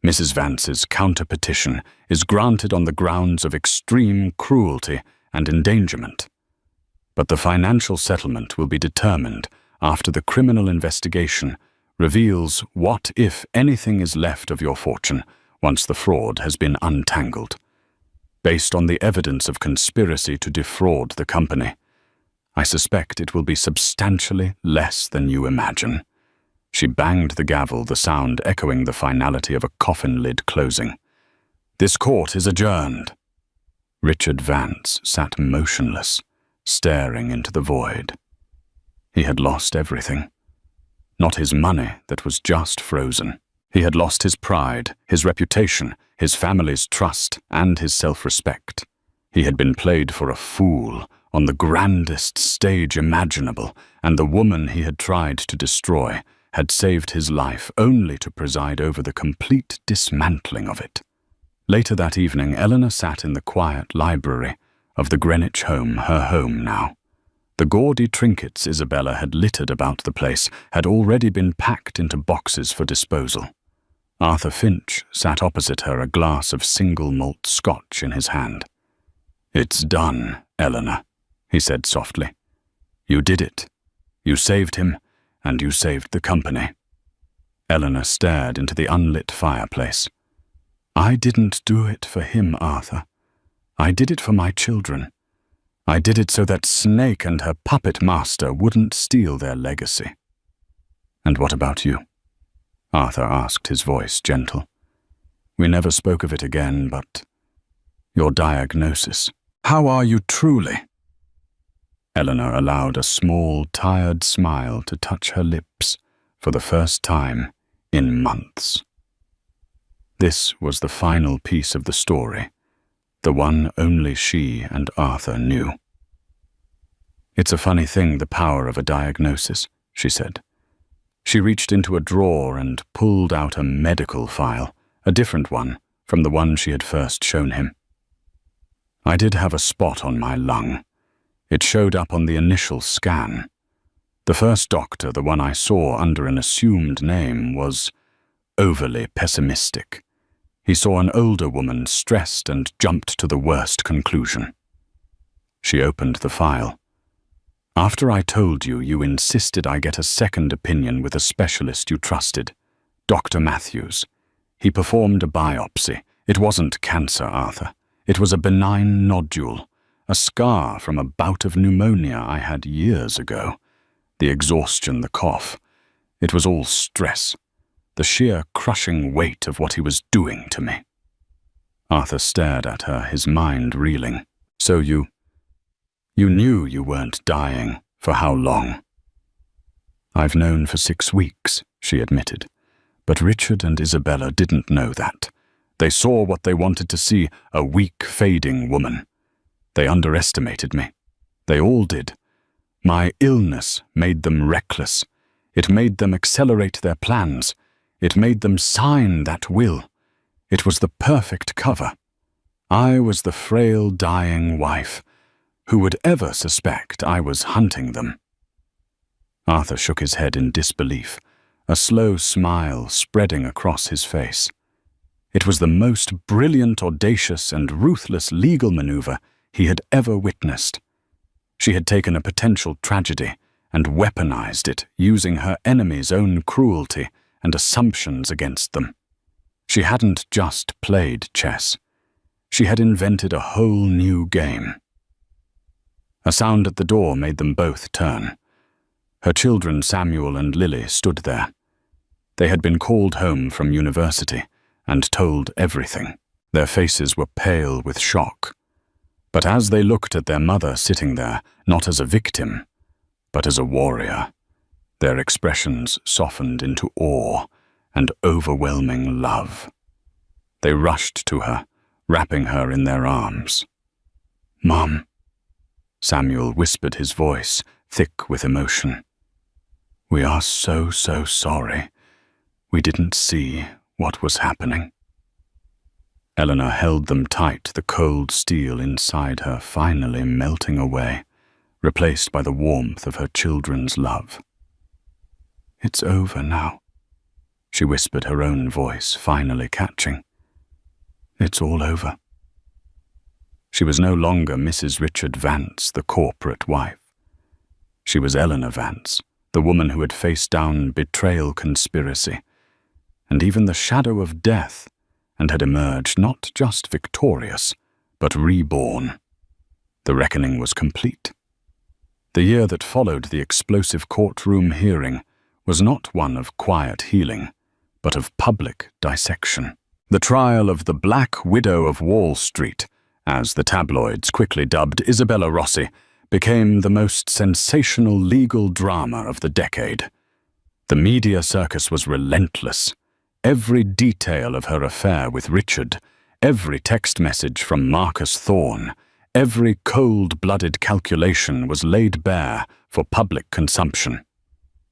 Mrs. Vance's counter-petition is granted on the grounds of extreme cruelty and endangerment. But the financial settlement will be determined after the criminal investigation reveals what, if anything, is left of your fortune once the fraud has been untangled. Based on the evidence of conspiracy to defraud the company, I suspect it will be substantially less than you imagine." She banged the gavel, the sound echoing the finality of a coffin lid closing. "This court is adjourned." Richard Vance sat motionless, staring into the void. He had lost everything. Not his money that was just frozen. He had lost his pride, his reputation, his family's trust, and his self-respect. He had been played for a fool on the grandest stage imaginable, and the woman he had tried to destroy had saved his life only to preside over the complete dismantling of it. Later that evening, Eleanor sat in the quiet library of the Greenwich home, her home now. The gaudy trinkets Isabella had littered about the place had already been packed into boxes for disposal. Arthur Finch sat opposite her, a glass of single malt scotch in his hand. "It's done, Eleanor," he said softly. "You did it. You saved him, and you saved the company." Eleanor stared into the unlit fireplace. "I didn't do it for him, Arthur. I did it for my children. I did it so that Snake and her puppet master wouldn't steal their legacy." "And what about you?" Arthur asked, his voice gentle. "We never spoke of it again, but your diagnosis. How are you truly?" Eleanor allowed a small, tired smile to touch her lips for the first time in months. This was the final piece of the story, the one only she and Arthur knew. "It's a funny thing, the power of a diagnosis," she said. She reached into a drawer and pulled out a medical file, a different one from the one she had first shown him. I did have a spot on my lung. It showed up on the initial scan. The first doctor, the one I saw under an assumed name, was overly pessimistic. He saw an older woman stressed and jumped to the worst conclusion. She opened the file. After I told you, you insisted I get a second opinion with a specialist you trusted, Dr. Matthews. He performed a biopsy. It wasn't cancer, Arthur. It was a benign nodule, a scar from a bout of pneumonia I had years ago. The exhaustion, the cough. It was all stress, the sheer crushing weight of what he was doing to me. Arthur stared at her, his mind reeling. So you knew you weren't dying. For how long? I've known for 6 weeks, she admitted. But Richard and Isabella didn't know that. They saw what they wanted to see, a weak, fading woman. They underestimated me. They all did. My illness made them reckless. It made them accelerate their plans. It made them sign that will. It was the perfect cover. I was the frail, dying wife. Who would ever suspect I was hunting them? Arthur shook his head in disbelief, a slow smile spreading across his face. It was the most brilliant, audacious, and ruthless legal maneuver he had ever witnessed. She had taken a potential tragedy and weaponized it, using her enemy's own cruelty and assumptions against them. She hadn't just played chess. She had invented a whole new game. A sound at the door made them both turn. Her children, Samuel and Lily, stood there. They had been called home from university and told everything. Their faces were pale with shock. But as they looked at their mother sitting there, not as a victim, but as a warrior, their expressions softened into awe and overwhelming love. They rushed to her, wrapping her in their arms. "Mom," Samuel whispered, his voice thick with emotion. "We are so sorry. We didn't see what was happening." Eleanor held them tight, the cold steel inside her finally melting away, replaced by the warmth of her children's love. "It's over now," she whispered, her own voice finally catching. "It's all over." She was no longer Mrs. Richard Vance, the corporate wife. She was Eleanor Vance, the woman who had faced down betrayal, conspiracy, and even the shadow of death, and had emerged not just victorious, but reborn. The reckoning was complete. The year that followed the explosive courtroom hearing was not one of quiet healing, but of public dissection. The trial of the Black Widow of Wall Street, as the tabloids quickly dubbed Isabella Rossi, became the most sensational legal drama of the decade. The media circus was relentless. Every detail of her affair with Richard, every text message from Marcus Thorne, every cold-blooded calculation was laid bare for public consumption.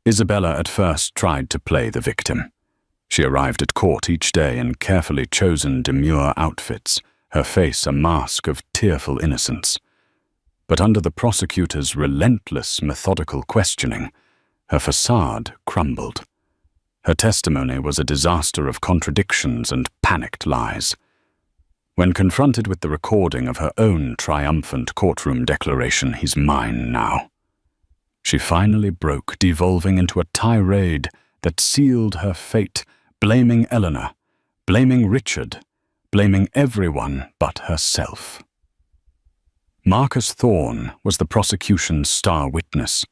Isabella at first tried to play the victim. She arrived at court each day in carefully chosen demure outfits, her face a mask of tearful innocence. But under the prosecutor's relentless, methodical questioning, her facade crumbled. Her testimony was a disaster of contradictions and panicked lies. When confronted with the recording of her own triumphant courtroom declaration, "He's mine now," she finally broke, devolving into a tirade that sealed her fate, blaming Eleanor, blaming Richard, blaming everyone but herself. Marcus Thorne was the prosecution's star witness.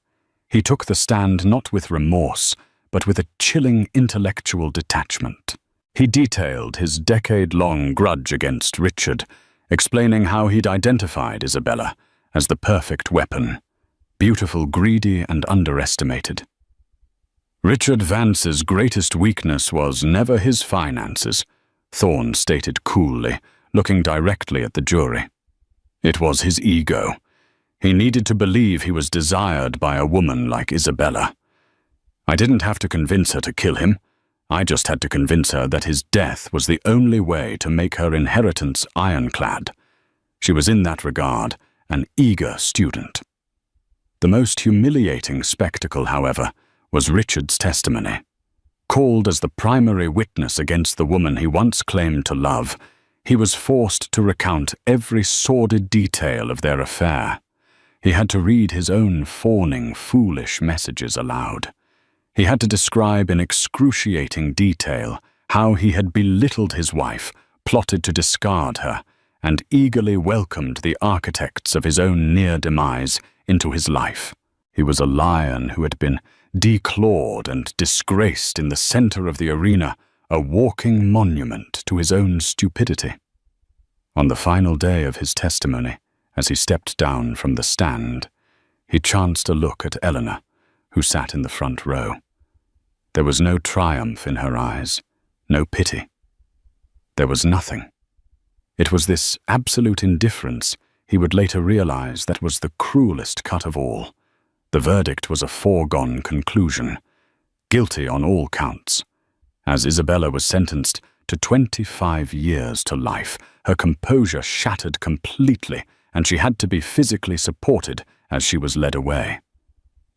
He took the stand not with remorse, but with a chilling intellectual detachment. He detailed his decade-long grudge against Richard, explaining how he'd identified Isabella as the perfect weapon, beautiful, greedy, and underestimated. Richard Vance's greatest weakness was never his finances, Thorne stated coolly, looking directly at the jury. It was his ego. He needed to believe he was desired by a woman like Isabella. I didn't have to convince her to kill him. I just had to convince her that his death was the only way to make her inheritance ironclad. She was in that regard an eager student. The most humiliating spectacle, however, was Richard's testimony. Called as the primary witness against the woman he once claimed to love, he was forced to recount every sordid detail of their affair. He had to read his own fawning, foolish messages aloud. He had to describe in excruciating detail how he had belittled his wife, plotted to discard her, and eagerly welcomed the architects of his own near demise into his life. He was a lion who had been declawed and disgraced in the center of the arena, a walking monument to his own stupidity. On the final day of his testimony, as he stepped down from the stand, he chanced a look at Eleanor, who sat in the front row. There was no triumph in her eyes, no pity. There was nothing. It was this absolute indifference he would later realize that was the cruelest cut of all. The verdict was a foregone conclusion, guilty on all counts. As Isabella was sentenced to 25 years to life, her composure shattered completely, and she had to be physically supported as she was led away.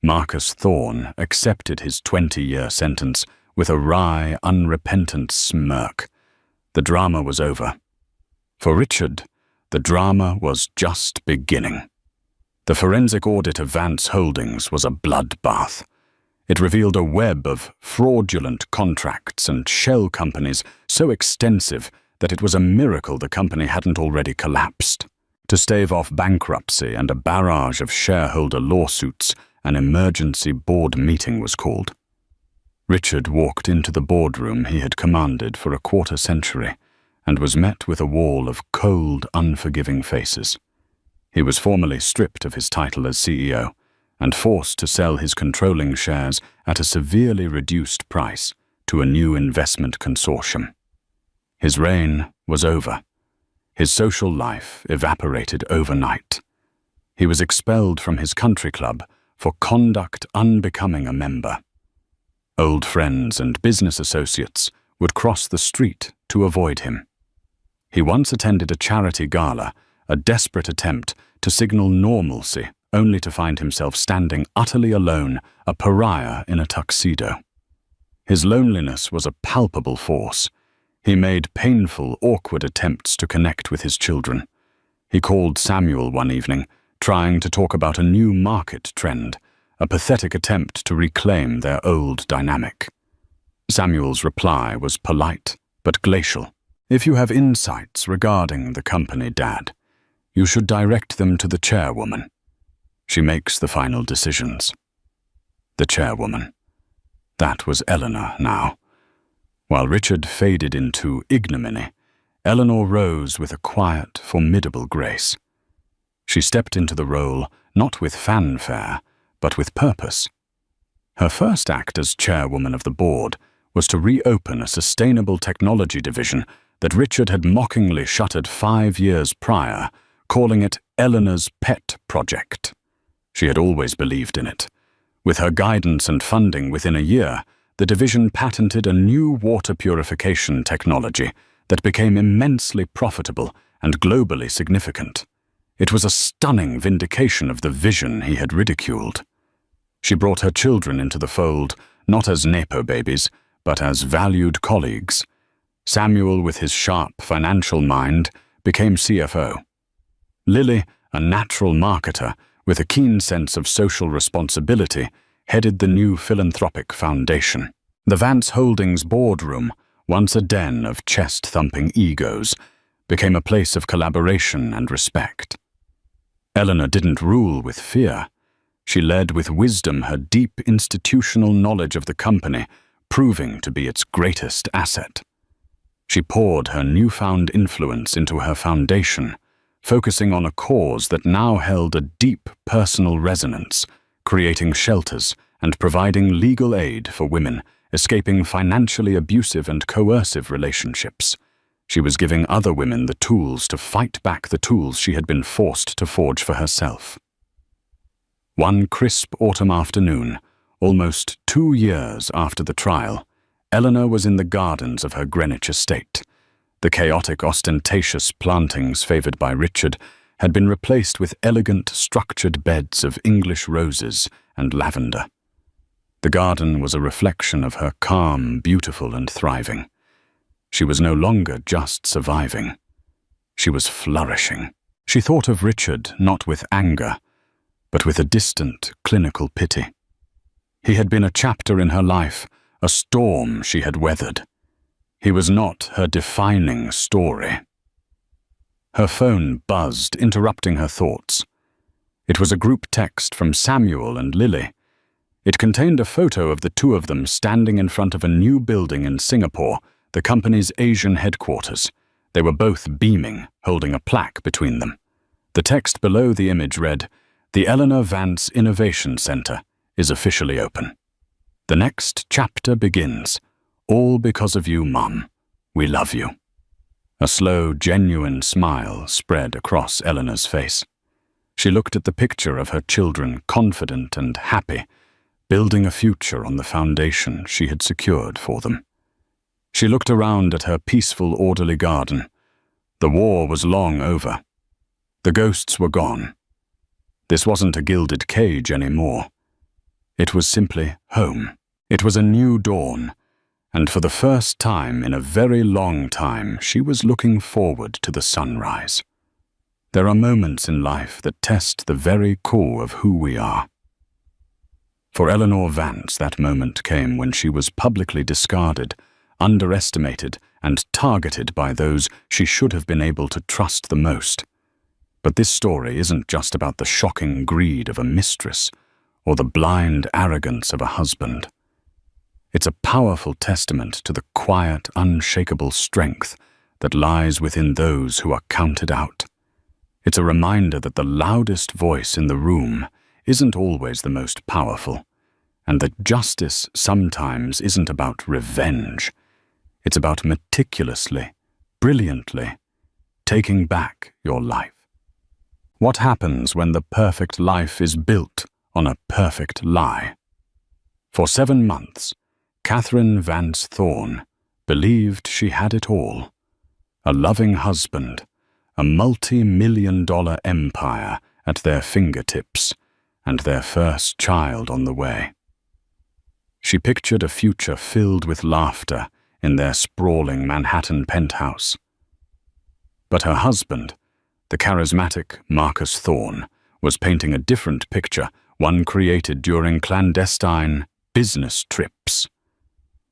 Marcus Thorne accepted his 20-year sentence with a wry, unrepentant smirk. The drama was over. For Richard, the drama was just beginning. The forensic audit of Vance Holdings was a bloodbath. It revealed a web of fraudulent contracts and shell companies so extensive that it was a miracle the company hadn't already collapsed. To stave off bankruptcy and a barrage of shareholder lawsuits, an emergency board meeting was called. Richard walked into the boardroom he had commanded for a quarter-century and was met with a wall of cold, unforgiving faces. He was formally stripped of his title as CEO and forced to sell his controlling shares at a severely reduced price to a new investment consortium. His reign was over. His social life evaporated overnight. He was expelled from his country club for conduct unbecoming a member. Old friends and business associates would cross the street to avoid him. He once attended a charity gala, a desperate attempt to signal normalcy, only to find himself standing utterly alone, a pariah in a tuxedo. His loneliness was a palpable force. He made painful, awkward attempts to connect with his children. He called Samuel one evening, trying to talk about a new market trend, a pathetic attempt to reclaim their old dynamic. Samuel's reply was polite but glacial. "If you have insights regarding the company, Dad, you should direct them to the chairwoman. She makes the final decisions." The chairwoman. That was Eleanor now. While Richard faded into ignominy, Eleanor rose with a quiet, formidable grace. She stepped into the role not with fanfare, but with purpose. Her first act as chairwoman of the board was to reopen a sustainable technology division that Richard had mockingly shuttered 5 years prior, calling it Eleanor's pet project. She had always believed in it. With her guidance and funding within a year, the division patented a new water purification technology that became immensely profitable and globally significant. It was a stunning vindication of the vision he had ridiculed. She brought her children into the fold, not as Nepo babies, but as valued colleagues. Samuel, with his sharp financial mind, became CFO. Lily, a natural marketer with a keen sense of social responsibility, headed the new philanthropic foundation. The Vance Holdings boardroom, once a den of chest-thumping egos, became a place of collaboration and respect. Eleanor didn't rule with fear. She led with wisdom, her deep institutional knowledge of the company proving to be its greatest asset. She poured her newfound influence into her foundation, focusing on a cause that now held a deep personal resonance, creating shelters and providing legal aid for women escaping financially abusive and coercive relationships. She was giving other women the tools to fight back the tools she had been forced to forge for herself. One crisp autumn afternoon, almost 2 years after the trial, Eleanor was in the gardens of her Greenwich estate. The chaotic, ostentatious plantings favored by Richard had been replaced with elegant, structured beds of English roses and lavender. The garden was a reflection of her calm, beautiful, and thriving. She was no longer just surviving. She was flourishing. She thought of Richard not with anger, but with a distant, clinical pity. He had been a chapter in her life, a storm she had weathered. He was not her defining story. Her phone buzzed, interrupting her thoughts. It was a group text from Samuel and Lily. It contained a photo of the two of them standing in front of a new building in Singapore, the company's Asian headquarters. They were both beaming, holding a plaque between them. The text below the image read, "The Eleanor Vance Innovation Center is officially open. The next chapter begins. All because of you, Mum. We love you." A slow, genuine smile spread across Eleanor's face. She looked at the picture of her children, confident and happy, building a future on the foundation she had secured for them. She looked around at her peaceful, orderly garden. The war was long over. The ghosts were gone. This wasn't a gilded cage anymore. It was simply home. It was a new dawn, and for the first time in a very long time, she was looking forward to the sunrise. There are moments in life that test the very core of who we are. For Eleanor Vance, that moment came when she was publicly discarded, underestimated, and targeted by those she should have been able to trust the most. But this story isn't just about the shocking greed of a mistress or the blind arrogance of a husband. It's a powerful testament to the quiet, unshakable strength that lies within those who are counted out. It's a reminder that the loudest voice in the room isn't always the most powerful, and that justice sometimes isn't about revenge. It's about meticulously, brilliantly taking back your life. What happens when the perfect life is built on a perfect lie? For 7 months, Catherine Vance Thorne believed she had it all. A loving husband, a multi-million-dollar empire at their fingertips, and their first child on the way. She pictured a future filled with laughter in their sprawling Manhattan penthouse. But her husband, the charismatic Marcus Thorne, was painting a different picture, one created during clandestine business trips.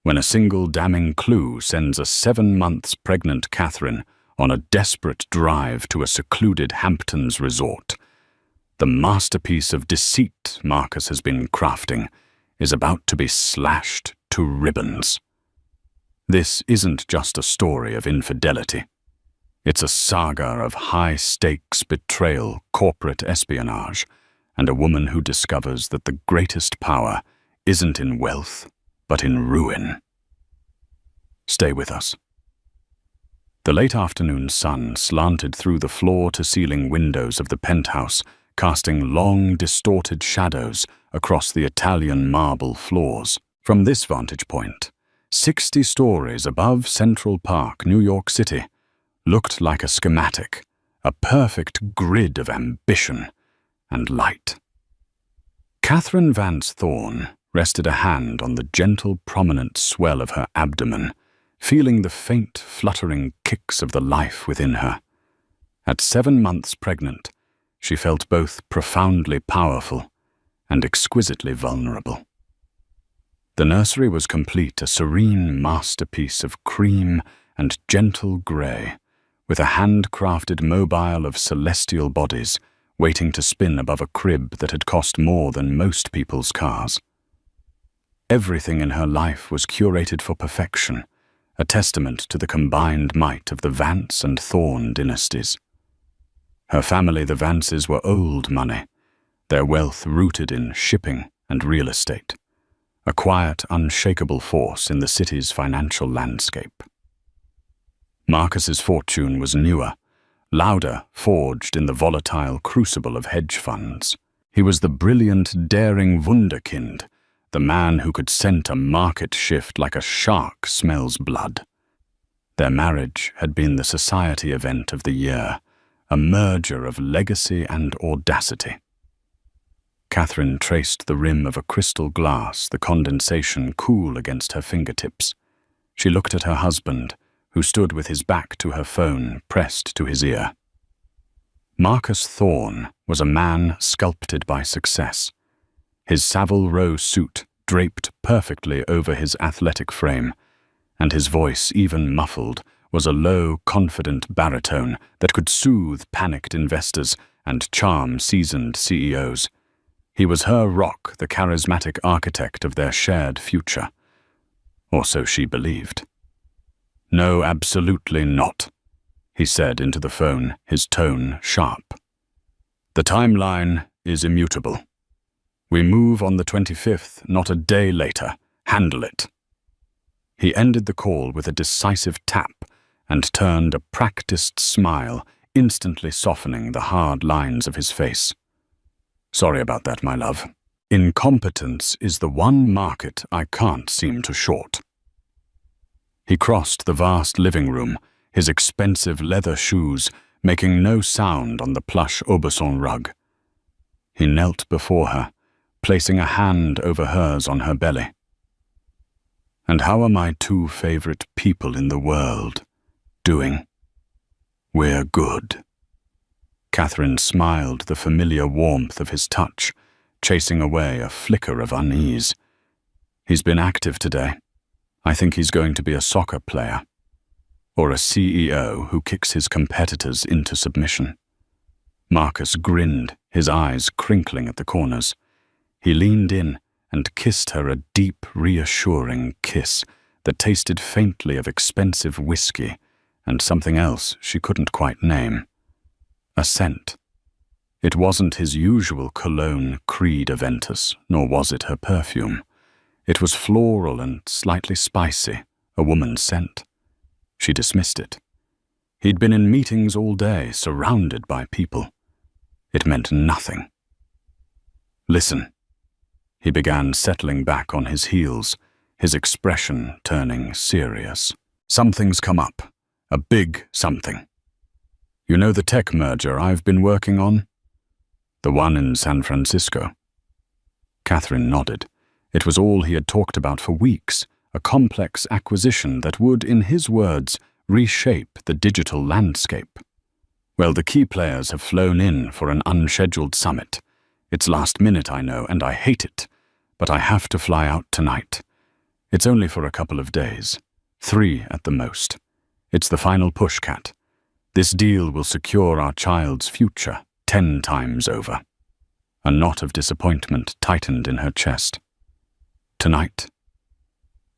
When a single damning clue sends a 7 months pregnant Catherine on a desperate drive to a secluded Hamptons resort, the masterpiece of deceit Marcus has been crafting is about to be slashed to ribbons. This isn't just a story of infidelity. It's a saga of high-stakes betrayal, corporate espionage, and a woman who discovers that the greatest power isn't in wealth, but in ruin. Stay with us. The late afternoon sun slanted through the floor-to-ceiling windows of the penthouse, casting long, distorted shadows across the Italian marble floors. From this vantage point, 60 stories above Central Park, New York City, looked like a schematic, a perfect grid of ambition and light. Catherine Vance Thorne rested a hand on the gentle, prominent swell of her abdomen, feeling the faint, fluttering kicks of the life within her. At 7 months pregnant, she felt both profoundly powerful and exquisitely vulnerable. The nursery was complete, a serene masterpiece of cream and gentle grey, with a handcrafted mobile of celestial bodies waiting to spin above a crib that had cost more than most people's cars. Everything in her life was curated for perfection, a testament to the combined might of the Vance and Thorne dynasties. Her family, the Vances, were old money, their wealth rooted in shipping and real estate, a quiet, unshakable force in the city's financial landscape. Marcus's fortune was newer, louder, forged in the volatile crucible of hedge funds. He was the brilliant, daring wunderkind, the man who could scent a market shift like a shark smells blood. Their marriage had been the society event of the year, a merger of legacy and audacity. Catherine traced the rim of a crystal glass, the condensation cool against her fingertips. She looked at her husband, who stood with his back to her phone, pressed to his ear. Marcus Thorne was a man sculpted by success. His Savile Row suit draped perfectly over his athletic frame, and his voice, even muffled, was a low, confident baritone that could soothe panicked investors and charm seasoned CEOs. He was her rock, the charismatic architect of their shared future. Or so she believed. "No, absolutely not," he said into the phone, his tone sharp. "The timeline is immutable. We move on the 25th, not a day later. Handle it." He ended the call with a decisive tap and turned a practiced smile, instantly softening the hard lines of his face. "Sorry about that, my love. Incompetence is the one market I can't seem to short." He crossed the vast living room, his expensive leather shoes making no sound on the plush Aubusson rug. He knelt before her, placing a hand over hers on her belly. "And how are my two favorite people in the world doing?" "We're good." Catherine smiled the familiar warmth of his touch, chasing away a flicker of unease. "He's been active today. I think he's going to be a soccer player. Or a CEO who kicks his competitors into submission." Marcus grinned, his eyes crinkling at the corners. He leaned in and kissed her a deep, reassuring kiss that tasted faintly of expensive whiskey and something else she couldn't quite name. A scent. It wasn't his usual cologne Creed Aventus, nor was it her perfume. It was floral and slightly spicy, a woman's scent. She dismissed it. He'd been in meetings all day, surrounded by people. It meant nothing. "Listen." He began settling back on his heels, his expression turning serious. "Something's come up. A big something. You know the tech merger I've been working on? The one in San Francisco?" Catherine nodded. It was all he had talked about for weeks, a complex acquisition that would, in his words, reshape the digital landscape. "Well, the key players have flown in for an unscheduled summit. It's last minute, I know, and I hate it, but I have to fly out tonight. It's only for a couple of days. 3 at the most. It's the final push, Kat. This deal will secure our child's future 10 times over." A knot of disappointment tightened in her chest. "Tonight?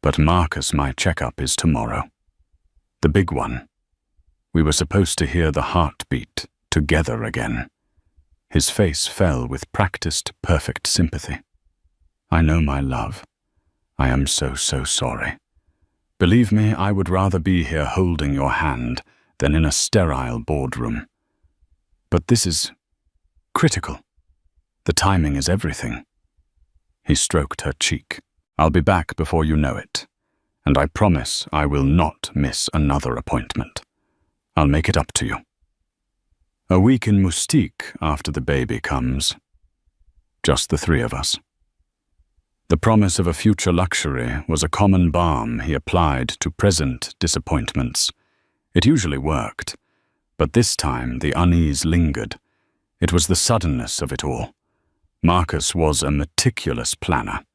But Marcus, my checkup is tomorrow. The big one. We were supposed to hear the heartbeat together again." His face fell with practiced, perfect sympathy. "I know, my love. I am so sorry. Believe me, I would rather be here holding your hand than in a sterile boardroom. But this is critical. The timing is everything." He stroked her cheek. "I'll be back before you know it, and I promise I will not miss another appointment. I'll make it up to you. A week in Moustique after the baby comes. Just the 3 of us." The promise of a future luxury was a common balm he applied to present disappointments. It usually worked, but this time the unease lingered. It was the suddenness of it all. Marcus was a meticulous planner.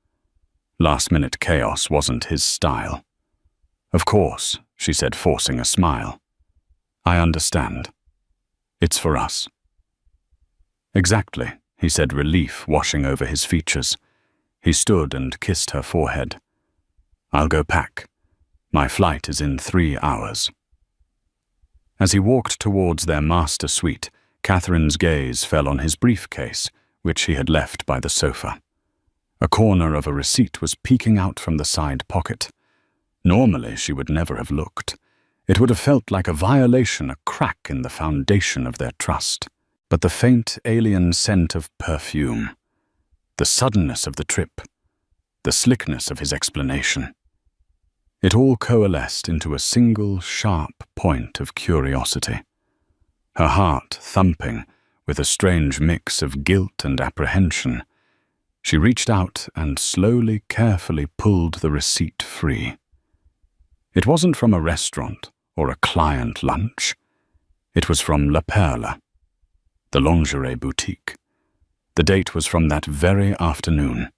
Last-minute chaos wasn't his style. "Of course," she said, forcing a smile. "I understand. It's for us." "Exactly," he said, relief washing over his features. He stood and kissed her forehead. "I'll go pack. My flight is in 3 hours." As he walked towards their master suite, Catherine's gaze fell on his briefcase, which he had left by the sofa. A corner of a receipt was peeking out from the side pocket. Normally, she would never have looked. It would have felt like a violation, a crack in the foundation of their trust. But the faint alien scent of perfume, the suddenness of the trip, the slickness of his explanation. It all coalesced into a single sharp point of curiosity. Her heart thumping with a strange mix of guilt and apprehension, she reached out and slowly, carefully pulled the receipt free. It wasn't from a restaurant or a client lunch. It was from La Perle, the lingerie boutique. The date was from that very afternoon.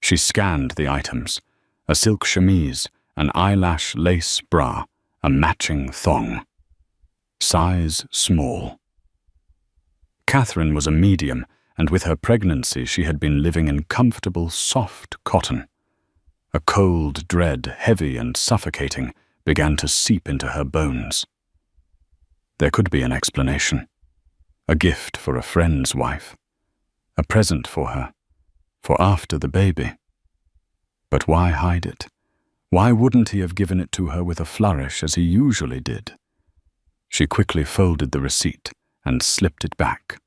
She scanned the items: a silk chemise, an eyelash lace bra, a matching thong. Size small. Catherine was a medium, and with her pregnancy she had been living in comfortable, soft cotton. A cold dread, heavy and suffocating, began to seep into her bones. There could be an explanation. A gift for a friend's wife. A present for her, for after the baby. But why hide it? Why wouldn't he have given it to her with a flourish as he usually did? She quickly folded the receipt and slipped it back,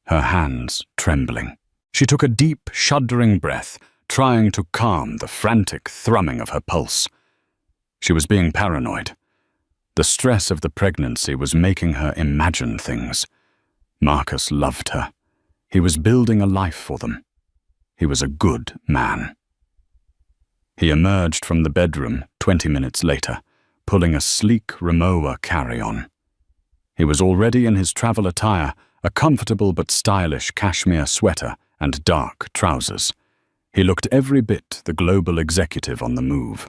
her hands trembling. She took a deep, shuddering breath, trying to calm the frantic thrumming of her pulse. She was being paranoid. The stress of the pregnancy was making her imagine things. Marcus loved her. He was building a life for them. He was a good man. He emerged from the bedroom 20 minutes later, pulling a sleek Rimowa carry-on. He was already in his travel attire, a comfortable but stylish cashmere sweater and dark trousers. He looked every bit the global executive on the move.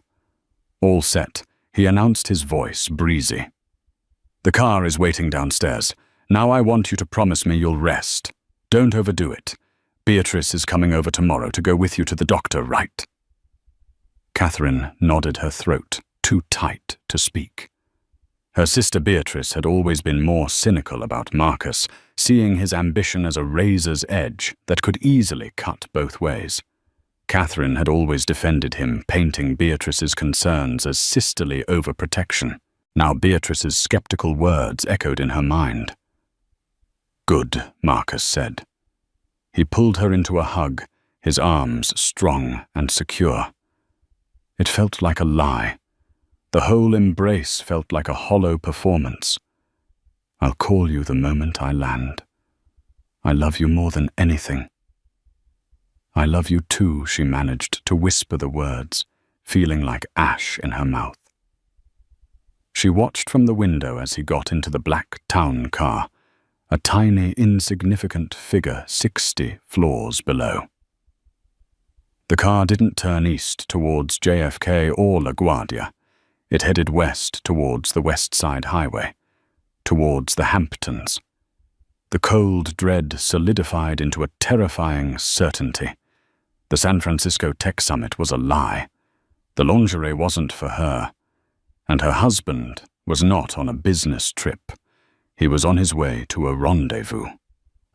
All set, he announced, his voice breezy. "The car is waiting downstairs. Now I want you to promise me you'll rest. Don't overdo it. Beatrice is coming over tomorrow to go with you to the doctor, right?" Catherine nodded, her throat too tight to speak. Her sister Beatrice had always been more cynical about Marcus, seeing his ambition as a razor's edge that could easily cut both ways. Catherine had always defended him, painting Beatrice's concerns as sisterly overprotection. Now Beatrice's skeptical words echoed in her mind. "Good," Marcus said. He pulled her into a hug, his arms strong and secure. It felt like a lie. The whole embrace felt like a hollow performance. "I'll call you the moment I land. I love you more than anything." "I love you too," she managed to whisper the words, feeling like ash in her mouth. She watched from the window as he got into the black town car, a tiny, insignificant figure 60 floors below. The car didn't turn east towards JFK or LaGuardia. It headed west towards the West Side Highway, towards the Hamptons. The cold dread solidified into a terrifying certainty. The San Francisco Tech Summit was a lie. The lingerie wasn't for her. And her husband was not on a business trip. He was on his way to a rendezvous.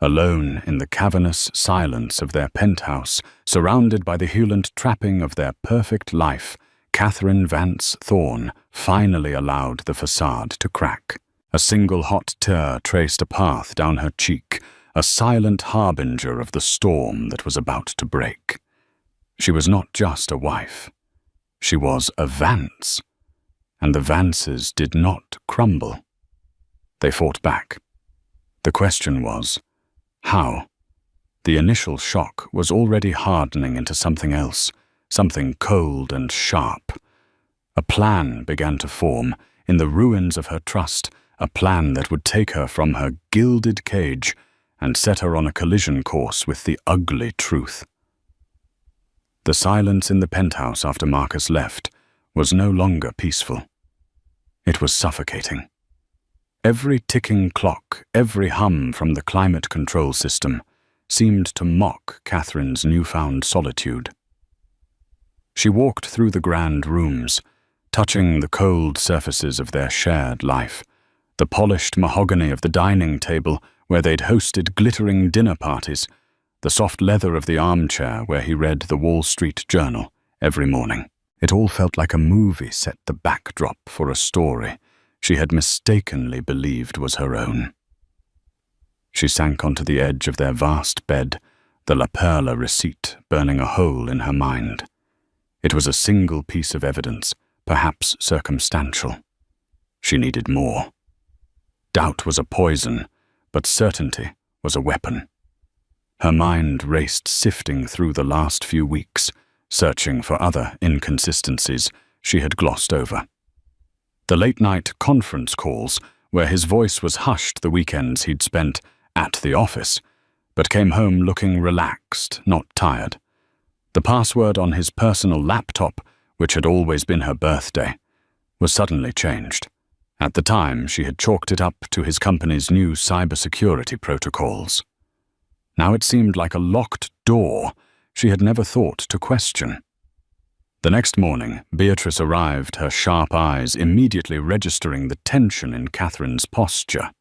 Alone in the cavernous silence of their penthouse, surrounded by the Hewland trapping of their perfect life, Catherine Vance Thorne finally allowed the facade to crack. A single hot tear traced a path down her cheek, a silent harbinger of the storm that was about to break. She was not just a wife. She was a Vance. And the Vances did not crumble. They fought back. The question was, how? The initial shock was already hardening into something else, something cold and sharp. A plan began to form in the ruins of her trust, a plan that would take her from her gilded cage and set her on a collision course with the ugly truth. The silence in the penthouse after Marcus left was no longer peaceful. It was suffocating. Every ticking clock, every hum from the climate control system seemed to mock Catherine's newfound solitude. She walked through the grand rooms, touching the cold surfaces of their shared life, the polished mahogany of the dining table where they'd hosted glittering dinner parties, the soft leather of the armchair where he read the Wall Street Journal every morning. It all felt like a movie set the backdrop for a story she had mistakenly believed was her own. She sank onto the edge of their vast bed, the La Perla receipt burning a hole in her mind. It was a single piece of evidence, perhaps circumstantial. She needed more. Doubt was a poison, but certainty was a weapon. Her mind raced, sifting through the last few weeks, searching for other inconsistencies she had glossed over. The late-night conference calls, where his voice was hushed the weekends he'd spent at the office, but came home looking relaxed, not tired. The password on his personal laptop, which had always been her birthday, was suddenly changed. At the time, she had chalked it up to his company's new cybersecurity protocols. Now it seemed like a locked door she had never thought to question. The next morning, Beatrice arrived, her sharp eyes immediately registering the tension in Catherine's posture.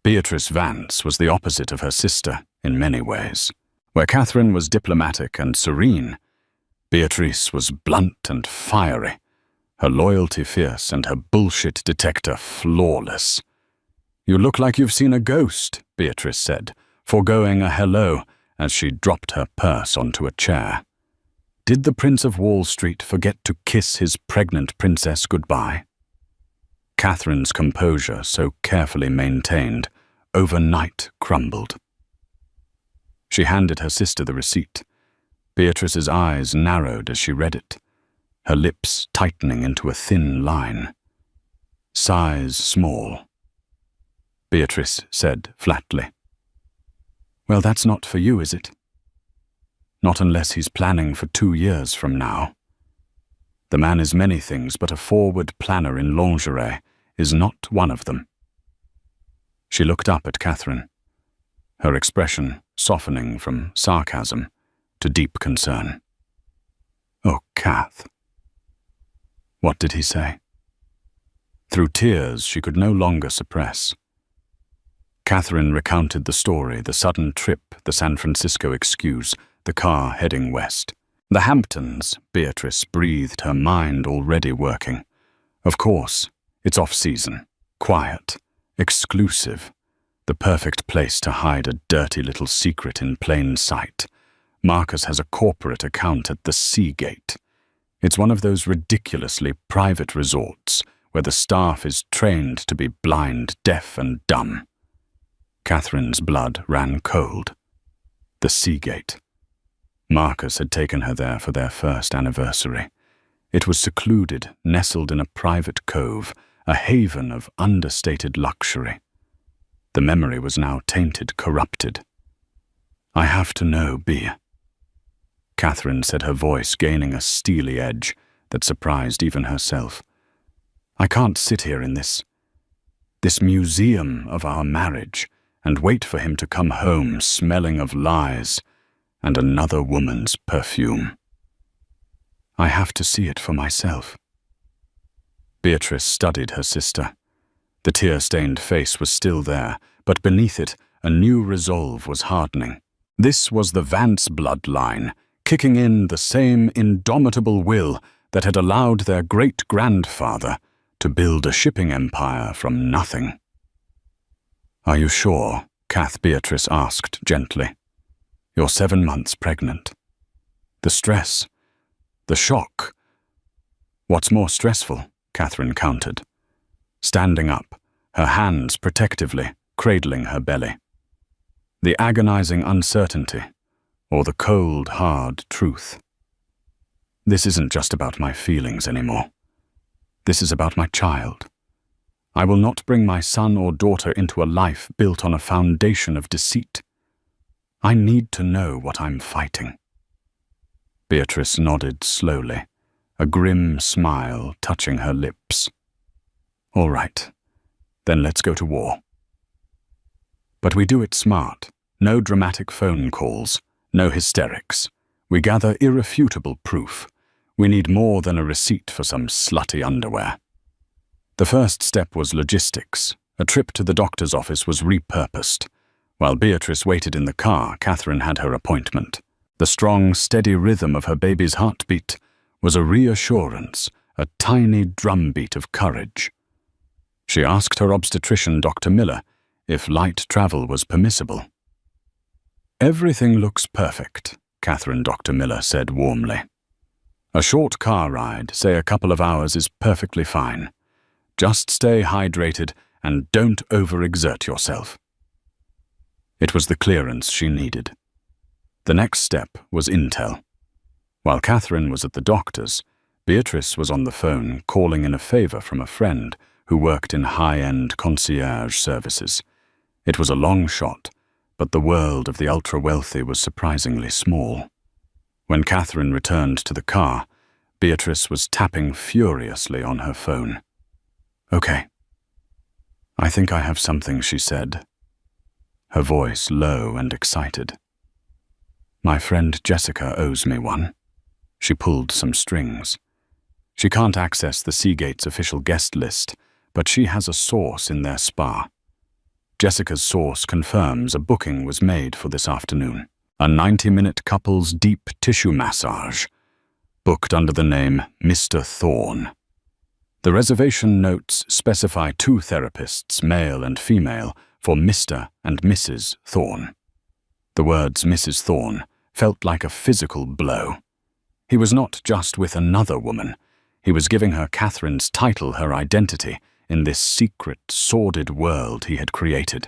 Beatrice Vance was the opposite of her sister in many ways. Where Catherine was diplomatic and serene, Beatrice was blunt and fiery, her loyalty fierce and her bullshit detector flawless. "You look like you've seen a ghost," Beatrice said, foregoing a hello as she dropped her purse onto a chair. Did the Prince of Wall Street forget to kiss his pregnant princess goodbye? Catherine's composure, so carefully maintained, overnight crumbled. She handed her sister the receipt. Beatrice's eyes narrowed as she read it, her lips tightening into a thin line. Size small. Beatrice said flatly, "Well, that's not for you, is it? Not unless he's planning for 2 years from now. The man is many things, but a forward planner in lingerie is not one of them." She looked up at Catherine, her expression softening from sarcasm to deep concern. "Oh, Kath." What did he say? Through tears she could no longer suppress. Catherine recounted the story, the sudden trip, the San Francisco excuse, the car heading west. The Hamptons, Beatrice breathed, her mind already working. Of course, it's off-season, quiet, exclusive, the perfect place to hide a dirty little secret in plain sight. Marcus has a corporate account at the Seagate. It's one of those ridiculously private resorts where the staff is trained to be blind, deaf, and dumb. Catherine's blood ran cold. The Seagate. Marcus had taken her there for their first anniversary. It was secluded, nestled in a private cove, a haven of understated luxury. The memory was now tainted, corrupted. "I have to know, Bea." Catherine said, her voice gaining a steely edge that surprised even herself. "I can't sit here in this museum of our marriage and wait for him to come home smelling of lies and another woman's perfume. I have to see it for myself." Beatrice studied her sister. The tear-stained face was still there, but beneath it, a new resolve was hardening. This was the Vance bloodline, kicking in the same indomitable will that had allowed their great-grandfather to build a shipping empire from nothing. "Are you sure?" Beatrice asked gently. "You're 7 months pregnant. The stress, the shock." "What's more stressful?" Catherine countered, standing up, her hands protectively cradling her belly. "The agonizing uncertainty, or the cold, hard truth? This isn't just about my feelings anymore. This is about my child. I will not bring my son or daughter into a life built on a foundation of deceit. I need to know what I'm fighting." Beatrice nodded slowly, a grim smile touching her lips. "All right, then let's go to war. But we do it smart. No dramatic phone calls, no hysterics. We gather irrefutable proof. We need more than a receipt for some slutty underwear." The first step was logistics. A trip to the doctor's office was repurposed. While Beatrice waited in the car, Catherine had her appointment. The strong, steady rhythm of her baby's heartbeat was a reassurance, a tiny drumbeat of courage. She asked her obstetrician, Dr. Miller, if light travel was permissible. "Everything looks perfect," Catherine Dr. Miller said warmly. "A short car ride, say a couple of hours, is perfectly fine. Just stay hydrated and don't overexert yourself." It was the clearance she needed. The next step was intel. While Catherine was at the doctor's, Beatrice was on the phone calling in a favor from a friend who worked in high-end concierge services. It was a long shot, but the world of the ultra-wealthy was surprisingly small. When Catherine returned to the car, Beatrice was tapping furiously on her phone. "Okay. I think I have something," she said, her voice low and excited. "My friend Jessica owes me one." She pulled some strings. "She can't access the Seagate's official guest list, but she has a source in their spa. Jessica's source confirms a booking was made for this afternoon. A 90-minute couple's deep tissue massage, booked under the name Mr. Thorne. The reservation notes specify 2 therapists, male and female, for Mr. and Mrs. Thorne." The words Mrs. Thorne felt like a physical blow. He was not just with another woman. He was giving her Catherine's title, her identity, in this secret, sordid world he had created.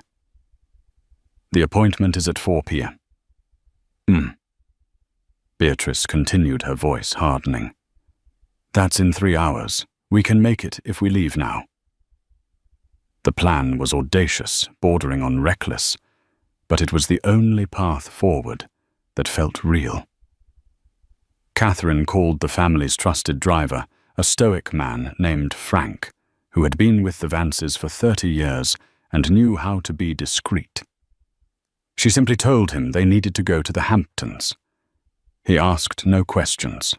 "The appointment is at 4 p.m. Beatrice continued, her voice hardening. "That's in 3 hours. We can make it if we leave now." The plan was audacious, bordering on reckless, but it was the only path forward that felt real. Catherine called the family's trusted driver, a stoic man named Frank, who had been with the Vances for 30 years and knew how to be discreet. She simply told him they needed to go to the Hamptons. He asked no questions.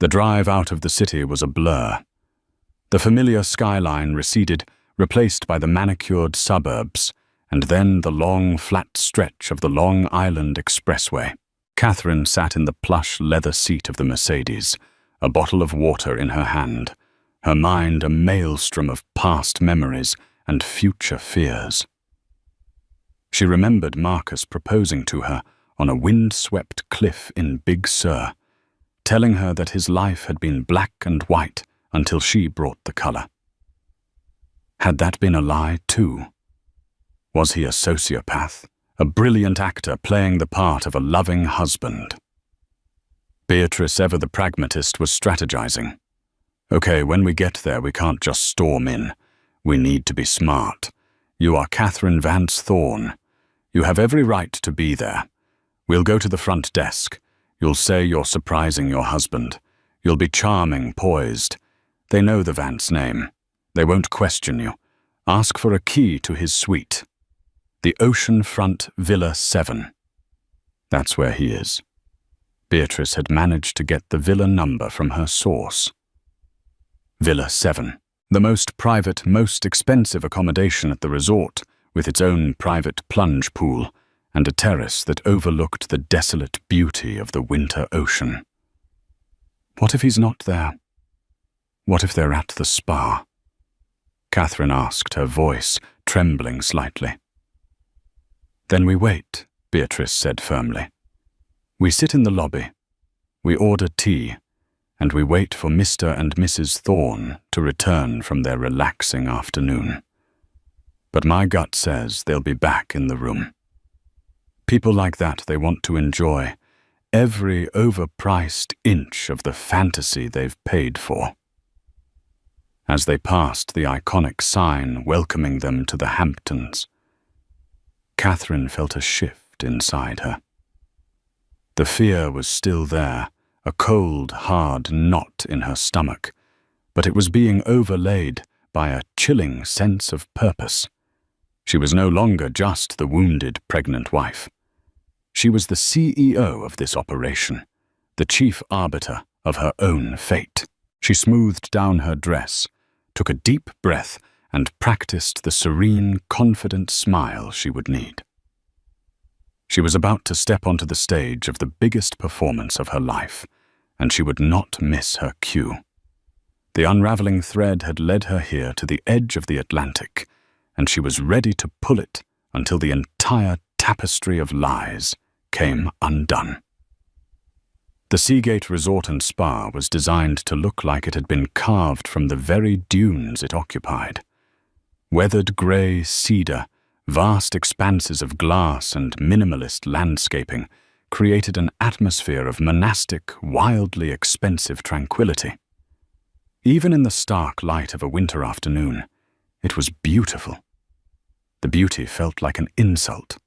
The drive out of the city was a blur. The familiar skyline receded, replaced by the manicured suburbs, and then the long, flat stretch of the Long Island Expressway. Catherine sat in the plush leather seat of the Mercedes, a bottle of water in her hand, her mind a maelstrom of past memories and future fears. She remembered Marcus proposing to her on a wind-swept cliff in Big Sur, telling her that his life had been black and white until she brought the color. Had that been a lie, too? Was he a sociopath, a brilliant actor playing the part of a loving husband? Beatrice, ever the pragmatist, was strategizing. "Okay, when we get there, we can't just storm in. We need to be smart. You are Catherine Vance Thorne. You have every right to be there. We'll go to the front desk. You'll say you're surprising your husband. You'll be charming, poised. They know the Vance name. They won't question you. Ask for a key to his suite. The Oceanfront Villa 7. That's where he is." Beatrice had managed to get the villa number from her source. Villa 7, the most private, most expensive accommodation at the resort, with its own private plunge pool and a terrace that overlooked the desolate beauty of the winter ocean. What if he's not there? What if they're at the spa? Catherine asked, her voice trembling slightly. "Then we wait," Beatrice said firmly. "We sit in the lobby. We order tea, and we wait for Mr. and Mrs. Thorne to return from their relaxing afternoon. But my gut says they'll be back in the room. People like that, they want to enjoy every overpriced inch of the fantasy they've paid for." As they passed the iconic sign welcoming them to the Hamptons, Catherine felt a shift inside her. The fear was still there, a cold, hard knot in her stomach, but it was being overlaid by a chilling sense of purpose. She was no longer just the wounded pregnant wife. She was the CEO of this operation, the chief arbiter of her own fate. She smoothed down her dress, took a deep breath, and practiced the serene, confident smile she would need. She was about to step onto the stage of the biggest performance of her life, and she would not miss her cue. The unraveling thread had led her here to the edge of the Atlantic, and she was ready to pull it until the entire tapestry of lies came undone. The Seagate Resort and Spa was designed to look like it had been carved from the very dunes it occupied. Weathered grey cedar, vast expanses of glass and minimalist landscaping created an atmosphere of monastic, wildly expensive tranquility. Even in the stark light of a winter afternoon, it was beautiful. The beauty felt like an insult.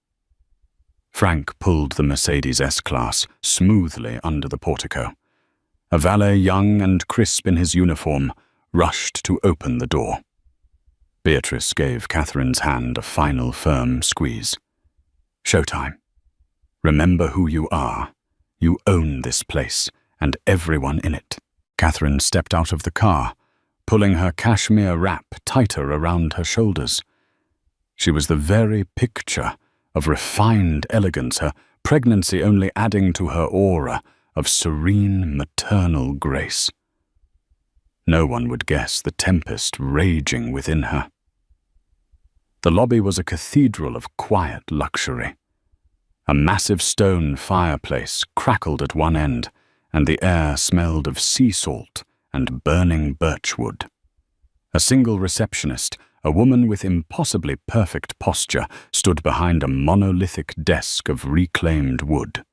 Frank pulled the Mercedes S-Class smoothly under the portico. A valet young and crisp in his uniform rushed to open the door. Beatrice gave Catherine's hand a final firm squeeze. Showtime. Remember who you are. You own this place and everyone in it. Catherine stepped out of the car, pulling her cashmere wrap tighter around her shoulders. She was the very picture of refined elegance, her pregnancy only adding to her aura of serene maternal grace. No one would guess the tempest raging within her. The lobby was a cathedral of quiet luxury. A massive stone fireplace crackled at one end, and the air smelled of sea salt and burning birchwood. A single receptionist, a woman with impossibly perfect posture, stood behind a monolithic desk of reclaimed wood.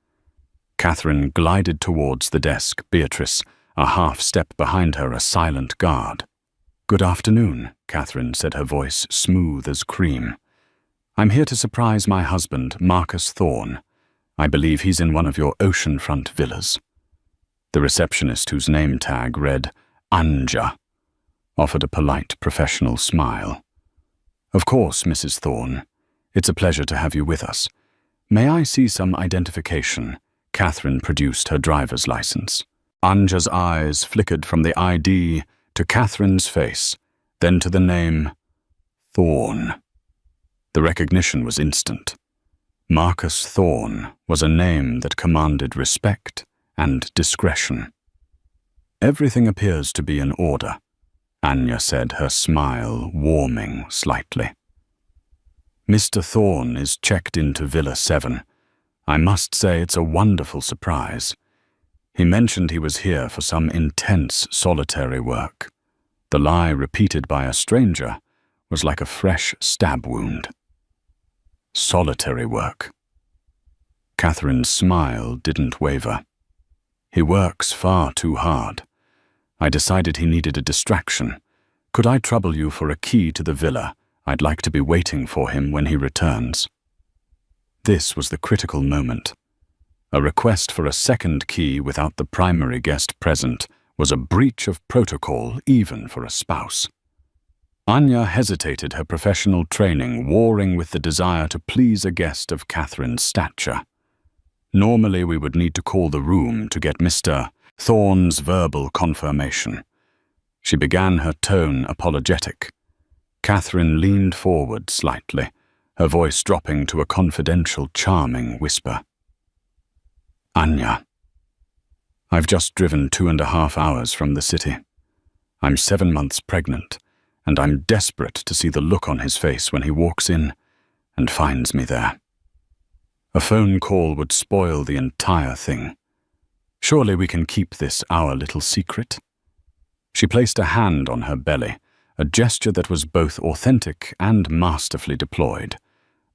Catherine glided towards the desk, Beatrice, a half-step behind her, a silent guard. "Good afternoon," Catherine said, her voice smooth as cream. "I'm here to surprise my husband, Marcus Thorne. I believe he's in one of your oceanfront villas." The receptionist, whose name tag read Anja, offered a polite professional smile. "Of course, Mrs. Thorne. It's a pleasure to have you with us. May I see some identification?" Catherine produced her driver's license. Anja's eyes flickered from the ID to Catherine's face, then to the name Thorne. The recognition was instant. Marcus Thorne was a name that commanded respect and discretion. "Everything appears to be in order," Anya said, her smile warming slightly. "Mr. Thorne is checked into Villa 7. I must say it's a wonderful surprise. He mentioned he was here for some intense solitary work. The lie repeated by a stranger was like a fresh stab wound." Solitary work. Catherine's smile didn't waver. "He works far too hard. I decided he needed a distraction. Could I trouble you for a key to the villa? I'd like to be waiting for him when he returns." This was the critical moment. A request for a second key without the primary guest present was a breach of protocol even for a spouse. Anya hesitated, her professional training warring with the desire to please a guest of Catherine's stature. Normally we would need to call the room to get Mr. Thorne's verbal confirmation. She began, her tone apologetic. Catherine leaned forward slightly, her voice dropping to a confidential, charming whisper. "Anya, I've just driven 2.5 hours from the city. I'm 7 months pregnant, and I'm desperate to see the look on his face when he walks in and finds me there. A phone call would spoil the entire thing. Surely we can keep this our little secret?" She placed a hand on her belly, a gesture that was both authentic and masterfully deployed.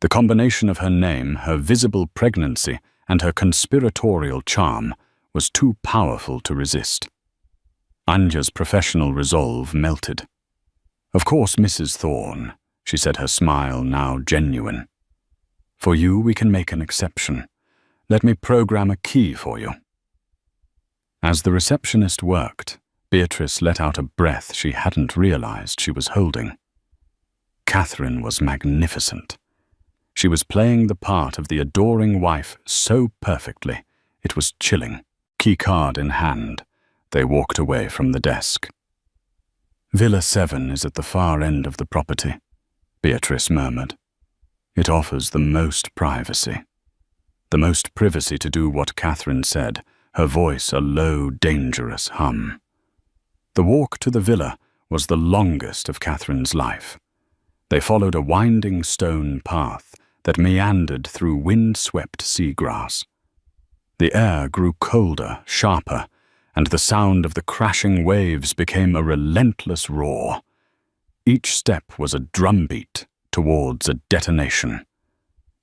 The combination of her name, her visible pregnancy, and her conspiratorial charm was too powerful to resist. Anja's professional resolve melted. "Of course, Mrs. Thorne," she said, her smile now genuine. "For you, we can make an exception. Let me program a key for you." As the receptionist worked, Beatrice let out a breath she hadn't realized she was holding. Catherine was magnificent. She was playing the part of the adoring wife so perfectly, it was chilling. Keycard in hand, they walked away from the desk. "Villa 7 is at the far end of the property," Beatrice murmured. "It offers the most privacy." The most privacy to do what Catherine said, her voice a low, dangerous hum. The walk to the villa was the longest of Catherine's life. They followed a winding stone path, that meandered through wind-swept seagrass. The air grew colder, sharper, and the sound of the crashing waves became a relentless roar. Each step was a drumbeat towards a detonation.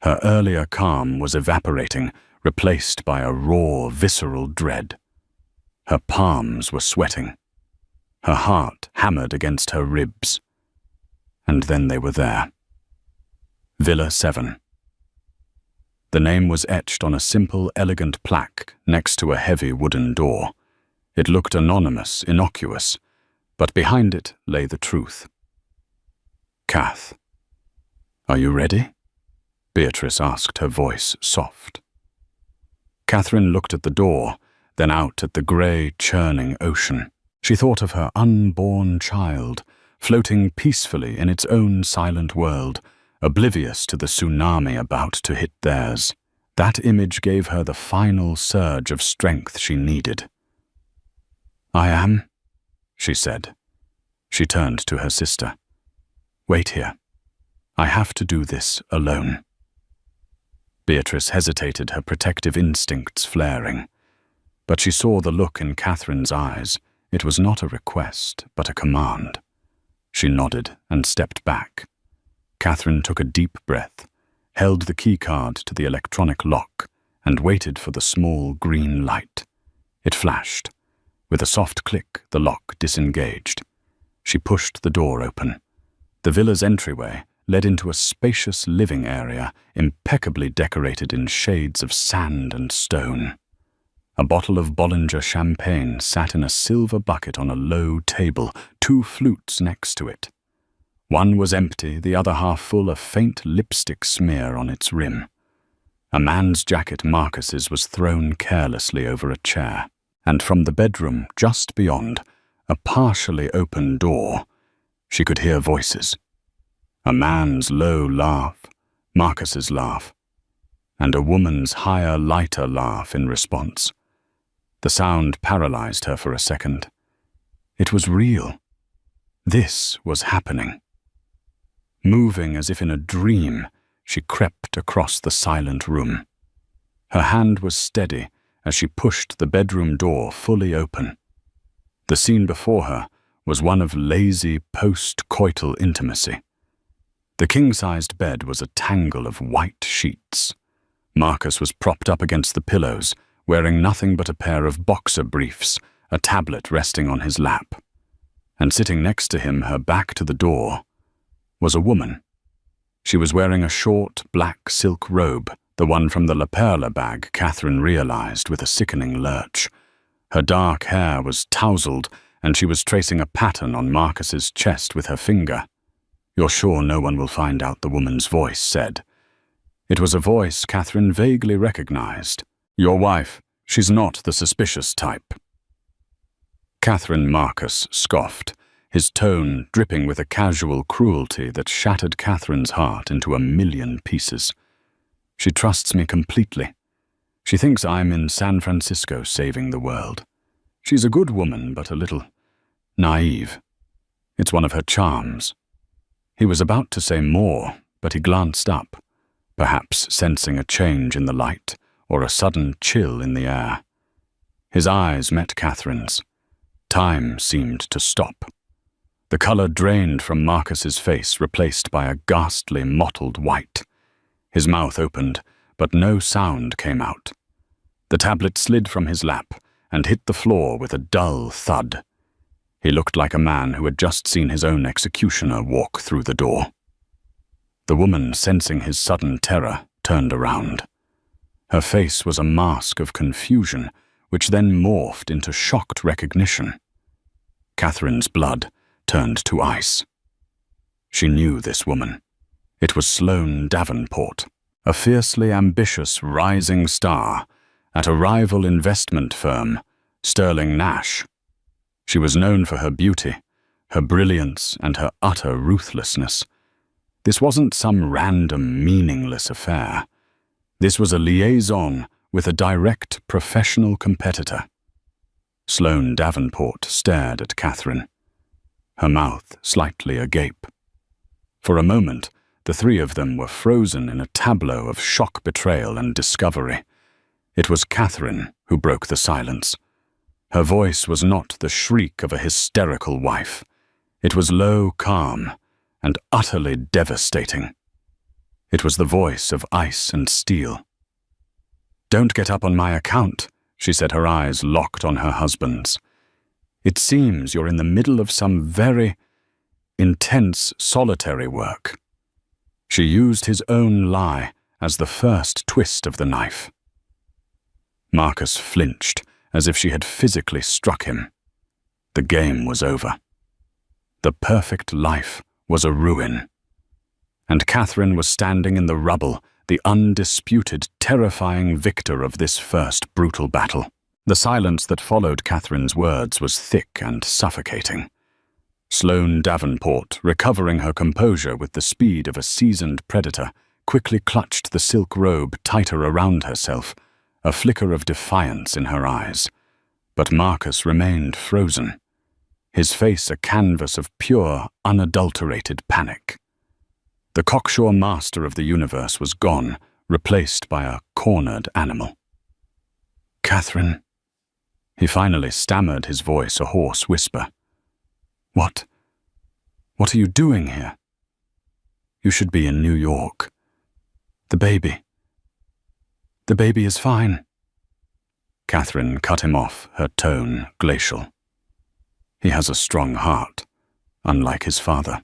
Her earlier calm was evaporating, replaced by a raw, visceral dread. Her palms were sweating. Her heart hammered against her ribs. And then they were there. Villa 7. The name was etched on a simple, elegant plaque next to a heavy wooden door. It looked anonymous, innocuous, but behind it lay the truth. Kath. Are you ready? Beatrice asked, her voice soft. Catherine looked at the door, then out at the grey, churning ocean. She thought of her unborn child, floating peacefully in its own silent world, oblivious to the tsunami about to hit theirs. That image gave her the final surge of strength she needed. I am, she said. She turned to her sister. Wait here. I have to do this alone. Beatrice hesitated, her protective instincts flaring. But she saw the look in Catherine's eyes. It was not a request, but a command. She nodded and stepped back. Catherine took a deep breath, held the keycard to the electronic lock, and waited for the small green light. It flashed. With a soft click, the lock disengaged. She pushed the door open. The villa's entryway led into a spacious living area, impeccably decorated in shades of sand and stone. A bottle of Bollinger champagne sat in a silver bucket on a low table, 2 flutes next to it. One was empty, the other half full, a faint lipstick smear on its rim. A man's jacket, Marcus's, was thrown carelessly over a chair, and from the bedroom just beyond, a partially open door, she could hear voices. A man's low laugh, Marcus's laugh, and a woman's higher, lighter laugh in response. The sound paralyzed her for a second. It was real. This was happening. Moving as if in a dream, she crept across the silent room. Her hand was steady as she pushed the bedroom door fully open. The scene before her was one of lazy post-coital intimacy. The king-sized bed was a tangle of white sheets. Marcus was propped up against the pillows, wearing nothing but a pair of boxer briefs, a tablet resting on his lap. And sitting next to him, her back to the door, was a woman. She was wearing a short, black silk robe, the one from the La Perla bag, Catherine realized with a sickening lurch. Her dark hair was tousled, and she was tracing a pattern on Marcus's chest with her finger. You're sure no one will find out, the woman's voice said. It was a voice Catherine vaguely recognized. Your wife, she's not the suspicious type. Catherine Marcus scoffed, his tone dripping with a casual cruelty that shattered Catherine's heart into 1,000,000 pieces. She trusts me completely. She thinks I'm in San Francisco saving the world. She's a good woman, but a little naive. It's one of her charms. He was about to say more, but he glanced up, perhaps sensing a change in the light or a sudden chill in the air. His eyes met Catherine's. Time seemed to stop. The color drained from Marcus's face, replaced by a ghastly, mottled white. His mouth opened, but no sound came out. The tablet slid from his lap and hit the floor with a dull thud. He looked like a man who had just seen his own executioner walk through the door. The woman, sensing his sudden terror, turned around. Her face was a mask of confusion, which then morphed into shocked recognition. Catherine's blood turned to ice. She knew this woman. It was Sloane Davenport, a fiercely ambitious rising star at a rival investment firm, Sterling Nash. She was known for her beauty, her brilliance, and her utter ruthlessness. This wasn't some random, meaningless affair. This was a liaison with a direct professional competitor. Sloane Davenport stared at Catherine, her mouth slightly agape. For a moment, the three of them were frozen in a tableau of shock, betrayal, and discovery. It was Catherine who broke the silence. Her voice was not the shriek of a hysterical wife. It was low, calm, and utterly devastating. It was the voice of ice and steel. "Don't get up on my account," she said, her eyes locked on her husband's. "It seems you're in the middle of some very intense solitary work." She used his own lie as the first twist of the knife. Marcus flinched, as if she had physically struck him. The game was over. The perfect life was a ruin. And Catherine was standing in the rubble, the undisputed, terrifying victor of this first brutal battle. The silence that followed Catherine's words was thick and suffocating. Sloane Davenport, recovering her composure with the speed of a seasoned predator, quickly clutched the silk robe tighter around herself, a flicker of defiance in her eyes. But Marcus remained frozen, his face a canvas of pure, unadulterated panic. The cocksure master of the universe was gone, replaced by a cornered animal. "Catherine," he finally stammered, his voice a hoarse whisper. What are you doing here? You should be in New York. The baby is fine." Catherine cut him off, her tone glacial. "He has a strong heart, unlike his father."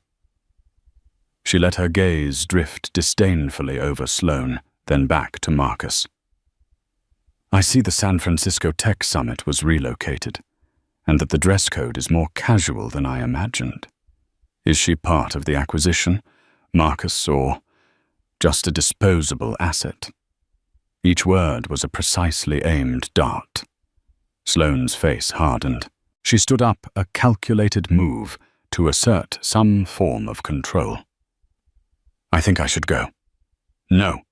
She let her gaze drift disdainfully over Sloane, then back to Marcus. "I see the San Francisco Tech Summit was relocated, and that the dress code is more casual than I imagined. Is she part of the acquisition, Marcus, or just a disposable asset?" Each word was a precisely aimed dart. Sloane's face hardened. She stood up, a calculated move to assert some form of control. "I think I should go." "No,"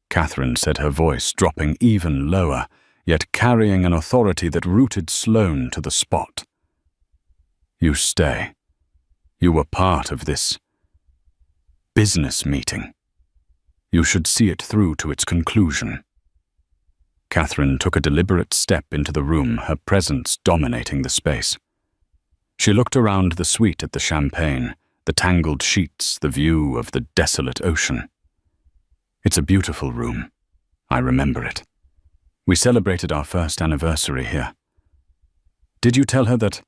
Catherine said, her voice dropping even lower, yet carrying an authority that rooted Sloane to the spot. "You stay. You were part of this business meeting. You should see it through to its conclusion." Catherine took a deliberate step into the room, her presence dominating the space. She looked around the suite at the champagne, the tangled sheets, the view of the desolate ocean. "It's a beautiful room. I remember it. We celebrated our first anniversary here. Did you tell her that,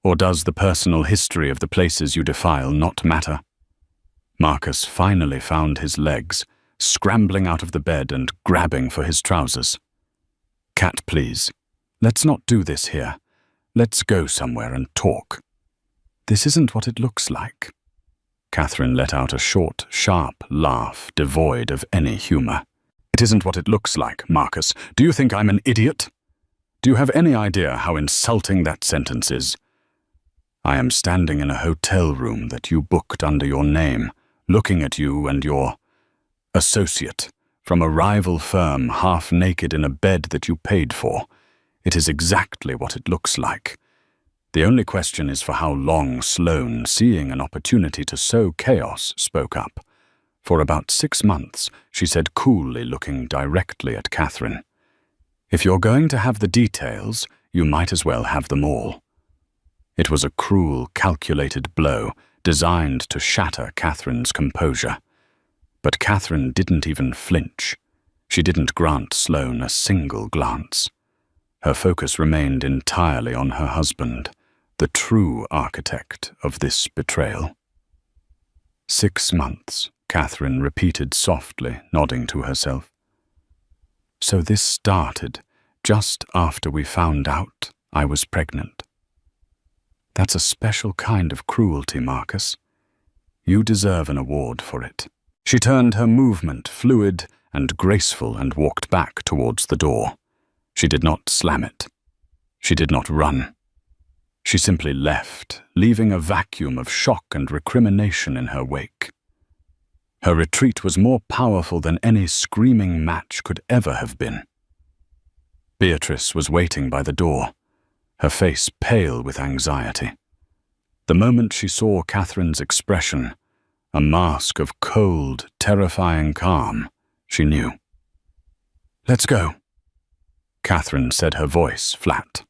or does the personal history of the places you defile not matter?" Marcus finally found his legs, scrambling out of the bed and grabbing for his trousers. "Cat, please. Let's not do this here. Let's go somewhere and talk." "This isn't what it looks like." Catherine let out a short, sharp laugh, devoid of any humor. "It isn't what it looks like, Marcus. Do you think I'm an idiot? Do you have any idea how insulting that sentence is? I am standing in a hotel room that you booked under your name, looking at you and your associate from a rival firm, half naked in a bed that you paid for. It is exactly what it looks like. The only question is for how long." Sloane, seeing an opportunity to sow chaos, spoke up. "For about 6 months," she said coolly, looking directly at Catherine. "If you're going to have the details, you might as well have them all." It was a cruel, calculated blow, designed to shatter Catherine's composure. But Catherine didn't even flinch. She didn't grant Sloane a single glance. Her focus remained entirely on her husband, the true architect of this betrayal. 6 months, Catherine repeated softly, nodding to herself. "So this started just after we found out I was pregnant. That's a special kind of cruelty, Marcus. You deserve an award for it." She turned, her movement fluid and graceful, and walked back towards the door. She did not slam it. She did not run. She simply left, leaving a vacuum of shock and recrimination in her wake. Her retreat was more powerful than any screaming match could ever have been. Beatrice was waiting by the door, her face pale with anxiety. The moment she saw Catherine's expression, a mask of cold, terrifying calm, she knew. "Let's go," Catherine said, her voice flat.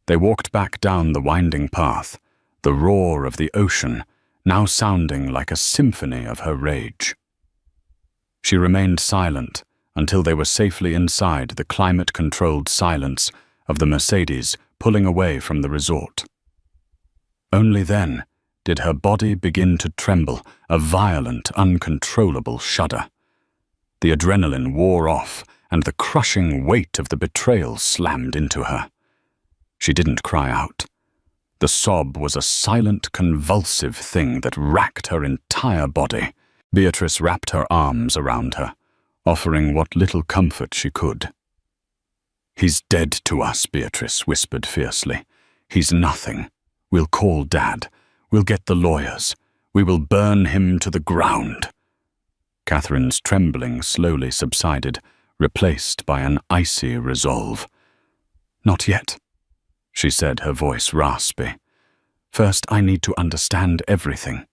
They walked back down the winding path, the roar of the ocean now sounding like a symphony of her rage. She remained silent until they were safely inside the climate-controlled silence of the Mercedes pulling away from the resort. Only then did her body begin to tremble, a violent, uncontrollable shudder. The adrenaline wore off, and the crushing weight of the betrayal slammed into her. She didn't cry out. The sob was a silent, convulsive thing that racked her entire body. Beatrice wrapped her arms around her, offering what little comfort she could. "He's dead to us," Beatrice whispered fiercely. "He's nothing. We'll call Dad. We'll get the lawyers. We will burn him to the ground." Catherine's trembling slowly subsided, replaced by an icy resolve. "Not yet," she said, her voice raspy. "First, I need to understand everything.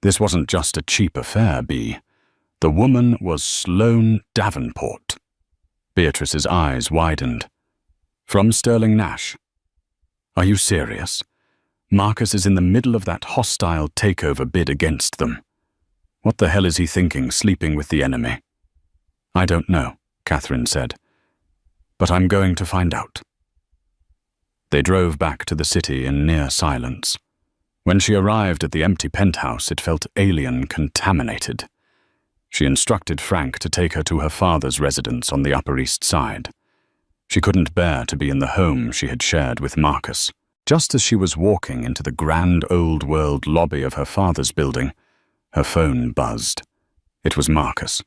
This wasn't just a cheap affair, Bea. The woman was Sloane Davenport." Beatrice's eyes widened. "From Sterling Nash? Are you serious? Marcus is in the middle of that hostile takeover bid against them. What the hell is he thinking, sleeping with the enemy?" "I don't know," Catherine said. "But I'm going to find out." They drove back to the city in near silence. When she arrived at the empty penthouse, it felt alien, contaminated. She instructed Frank to take her to her father's residence on the Upper East Side. She couldn't bear to be in the home she had shared with Marcus. Just as she was walking into the grand old-world lobby of her father's building, her phone buzzed. It was Marcus.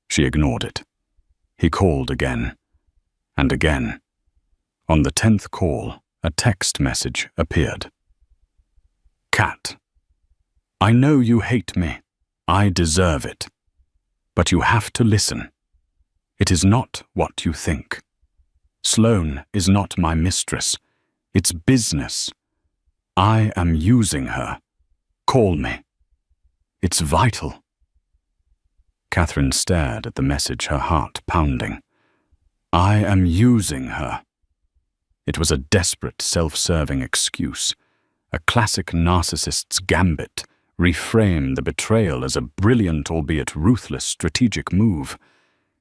She ignored it. He called again, and again. On the 10th call, a text message appeared. "Cat, I know you hate me. I deserve it. But you have to listen. It is not what you think. Sloane is not my mistress. It's business. I am using her. Call me. It's vital." Catherine stared at the message, her heart pounding. I am using her. It was a desperate, self-serving excuse, a classic narcissist's gambit, reframe the betrayal as a brilliant, albeit ruthless, strategic move.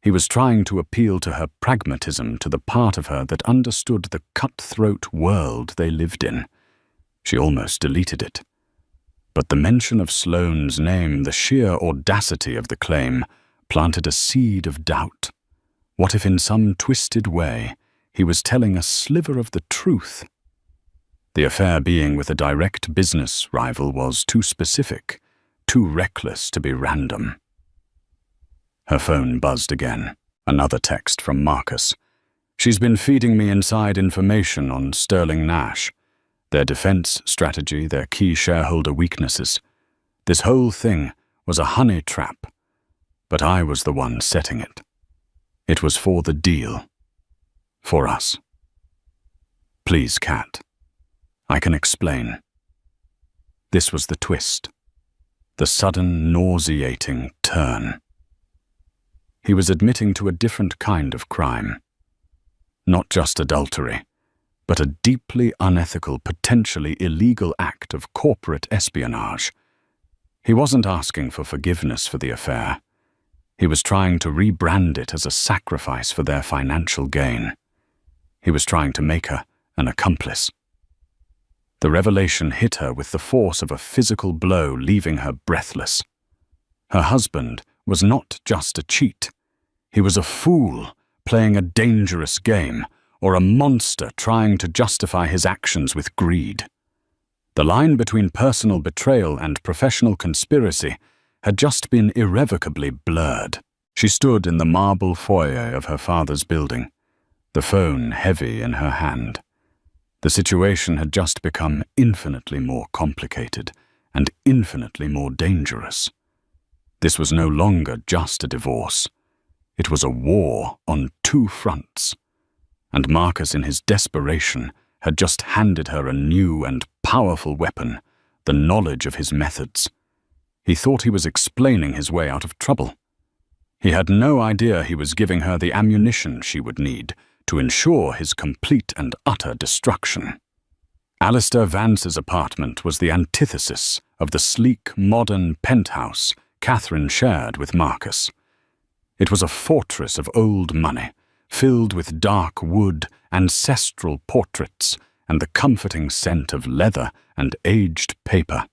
He was trying to appeal to her pragmatism, to the part of her that understood the cutthroat world they lived in. She almost deleted it. But the mention of Sloane's name, the sheer audacity of the claim, planted a seed of doubt. What if in some twisted way he was telling a sliver of the truth? The affair being with a direct business rival was too specific, too reckless to be random. Her phone buzzed again. Another text from Marcus. "She's been feeding me inside information on Sterling Nash, their defense strategy, their key shareholder weaknesses. This whole thing was a honey trap, but I was the one setting it. It was for the deal. For us. Please, Kat. I can explain." This was the twist. The sudden, nauseating turn. He was admitting to a different kind of crime. Not just adultery, but a deeply unethical, potentially illegal act of corporate espionage. He wasn't asking for forgiveness for the affair. He was trying to rebrand it as a sacrifice for their financial gain. He was trying to make her an accomplice. The revelation hit her with the force of a physical blow, leaving her breathless. Her husband was not just a cheat. He was a fool, playing a dangerous game, or a monster trying to justify his actions with greed. The line between personal betrayal and professional conspiracy had just been irrevocably blurred. She stood in the marble foyer of her father's building, the phone heavy in her hand. The situation had just become infinitely more complicated and infinitely more dangerous. This was no longer just a divorce. It was a war on two fronts. And Marcus, in his desperation, had just handed her a new and powerful weapon, the knowledge of his methods. He thought he was explaining his way out of trouble. He had no idea he was giving her the ammunition she would need to ensure his complete and utter destruction. Alistair Vance's apartment was the antithesis of the sleek, modern penthouse Catherine shared with Marcus. It was a fortress of old money, filled with dark wood, ancestral portraits, and the comforting scent of leather and aged paper.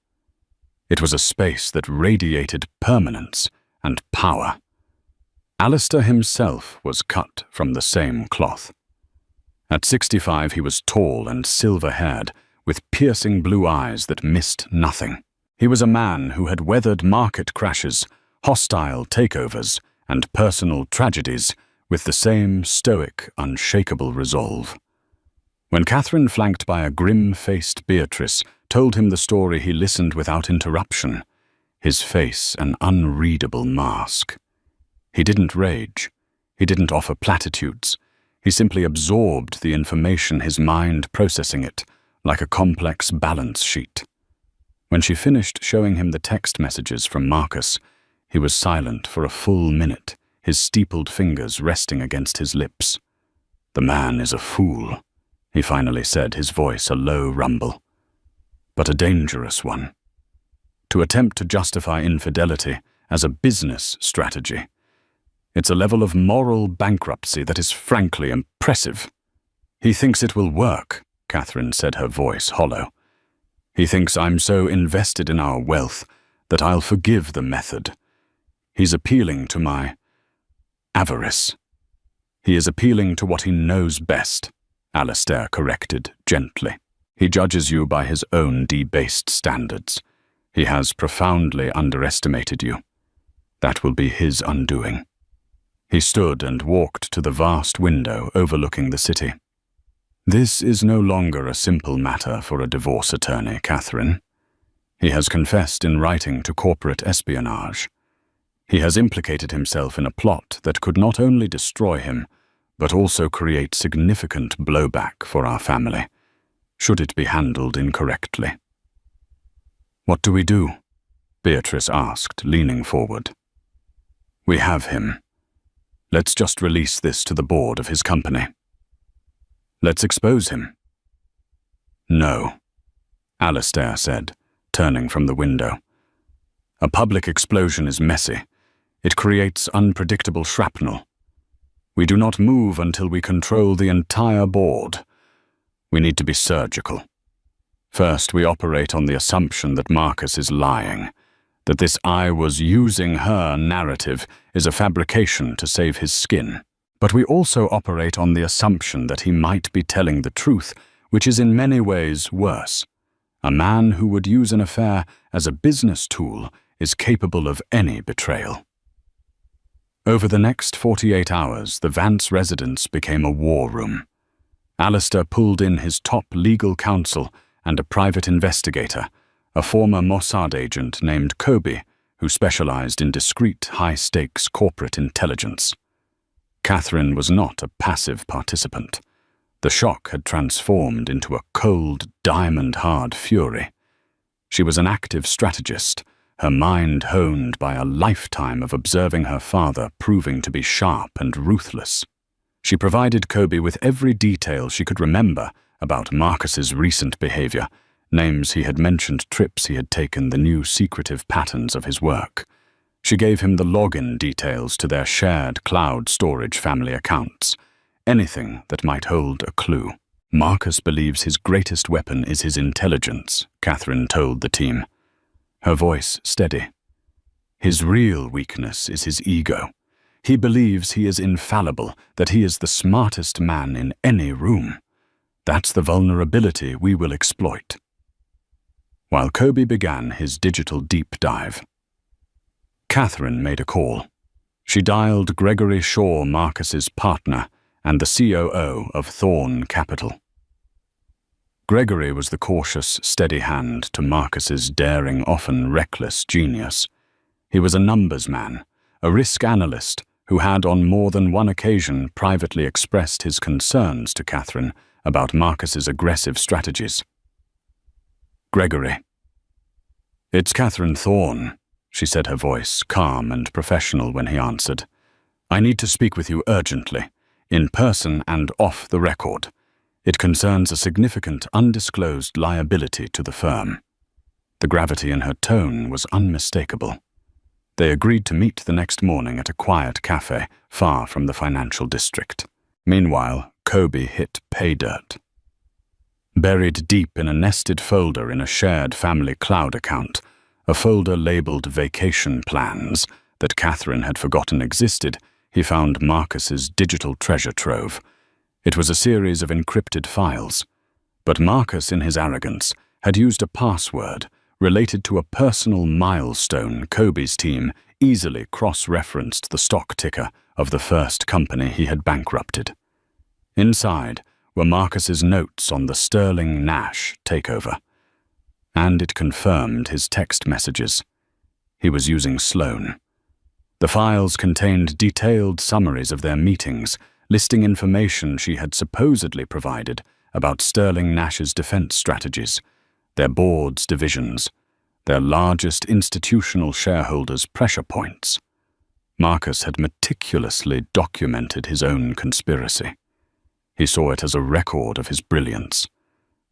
It was a space that radiated permanence and power. Alistair himself was cut from the same cloth. At 65, he was tall and silver-haired, with piercing blue eyes that missed nothing. He was a man who had weathered market crashes, hostile takeovers, and personal tragedies with the same stoic, unshakable resolve. When Catherine, flanked by a grim-faced Beatrice, told him the story, he listened without interruption, his face an unreadable mask. He didn't rage. He didn't offer platitudes. He simply absorbed the information, his mind processing it, like a complex balance sheet. When she finished showing him the text messages from Marcus, he was silent for a full minute, his steepled fingers resting against his lips. "The man is a fool," he finally said, his voice a low rumble. "But a dangerous one. To attempt to justify infidelity as a business strategy, it's a level of moral bankruptcy that is frankly impressive." "He thinks it will work," Catherine said, her voice hollow. "He thinks I'm so invested in our wealth that I'll forgive the method. He's appealing to my avarice." "He is appealing to what he knows best," Alistair corrected gently. "He judges you by his own debased standards. He has profoundly underestimated you. That will be his undoing." He stood and walked to the vast window overlooking the city. "This is no longer a simple matter for a divorce attorney, Catherine. He has confessed in writing to corporate espionage. He has implicated himself in a plot that could not only destroy him, but also create significant blowback for our family, should it be handled incorrectly." "What do we do?" Beatrice asked, leaning forward. "We have him. Let's just release this to the board of his company." "Let's expose him." "No," Alistair said, turning from the window. "A public explosion is messy. It creates unpredictable shrapnel. We do not move until we control the entire board. We need to be surgical. First, we operate on the assumption that Marcus is lying, that this "I was using her" narrative is a fabrication to save his skin. But we also operate on the assumption that he might be telling the truth, which is in many ways worse. A man who would use an affair as a business tool is capable of any betrayal. Over the next 48 hours, the Vance residence became a war room. Alistair pulled in his top legal counsel and a private investigator, a former Mossad agent named Kobe, who specialized in discreet, high-stakes corporate intelligence. Catherine was not a passive participant. The shock had transformed into a cold, diamond-hard fury. She was an active strategist, her mind honed by a lifetime of observing her father proving to be sharp and ruthless. She provided Kobe with every detail she could remember about Marcus's recent behavior, names he had mentioned, trips he had taken, the new secretive patterns of his work. She gave him the login details to their shared cloud storage family accounts, anything that might hold a clue. "Marcus believes his greatest weapon is his intelligence," Catherine told the team, her voice steady. "His real weakness is his ego. He believes he is infallible, that he is the smartest man in any room. That's the vulnerability we will exploit." While Kobe began his digital deep dive, Catherine made a call. She dialed Gregory Shaw, Marcus's partner, and the COO of Thorn Capital. Gregory was the cautious, steady hand to Marcus's daring, often reckless genius. He was a numbers man, a risk analyst who had on more than one occasion privately expressed his concerns to Catherine about Marcus's aggressive strategies. "Gregory." "It's Catherine Thorn," she said, her voice calm and professional when he answered. "I need to speak with you urgently, in person and off the record. It concerns a significant undisclosed liability to the firm." The gravity in her tone was unmistakable. They agreed to meet the next morning at a quiet cafe far from the financial district. Meanwhile, Kobe hit pay dirt. Buried deep in a nested folder in a shared family cloud account, a folder labeled Vacation Plans that Catherine had forgotten existed, he found Marcus's digital treasure trove. It was a series of encrypted files. But Marcus, in his arrogance, had used a password related to a personal milestone Kobe's team easily cross-referenced the stock ticker of the first company he had bankrupted. Inside were Marcus's notes on the Sterling Nash takeover, and it confirmed his text messages. He was using Sloan. The files contained detailed summaries of their meetings, listing information she had supposedly provided about Sterling Nash's defense strategies, their board's divisions, their largest institutional shareholders' pressure points. Marcus had meticulously documented his own conspiracy. He saw it as a record of his brilliance.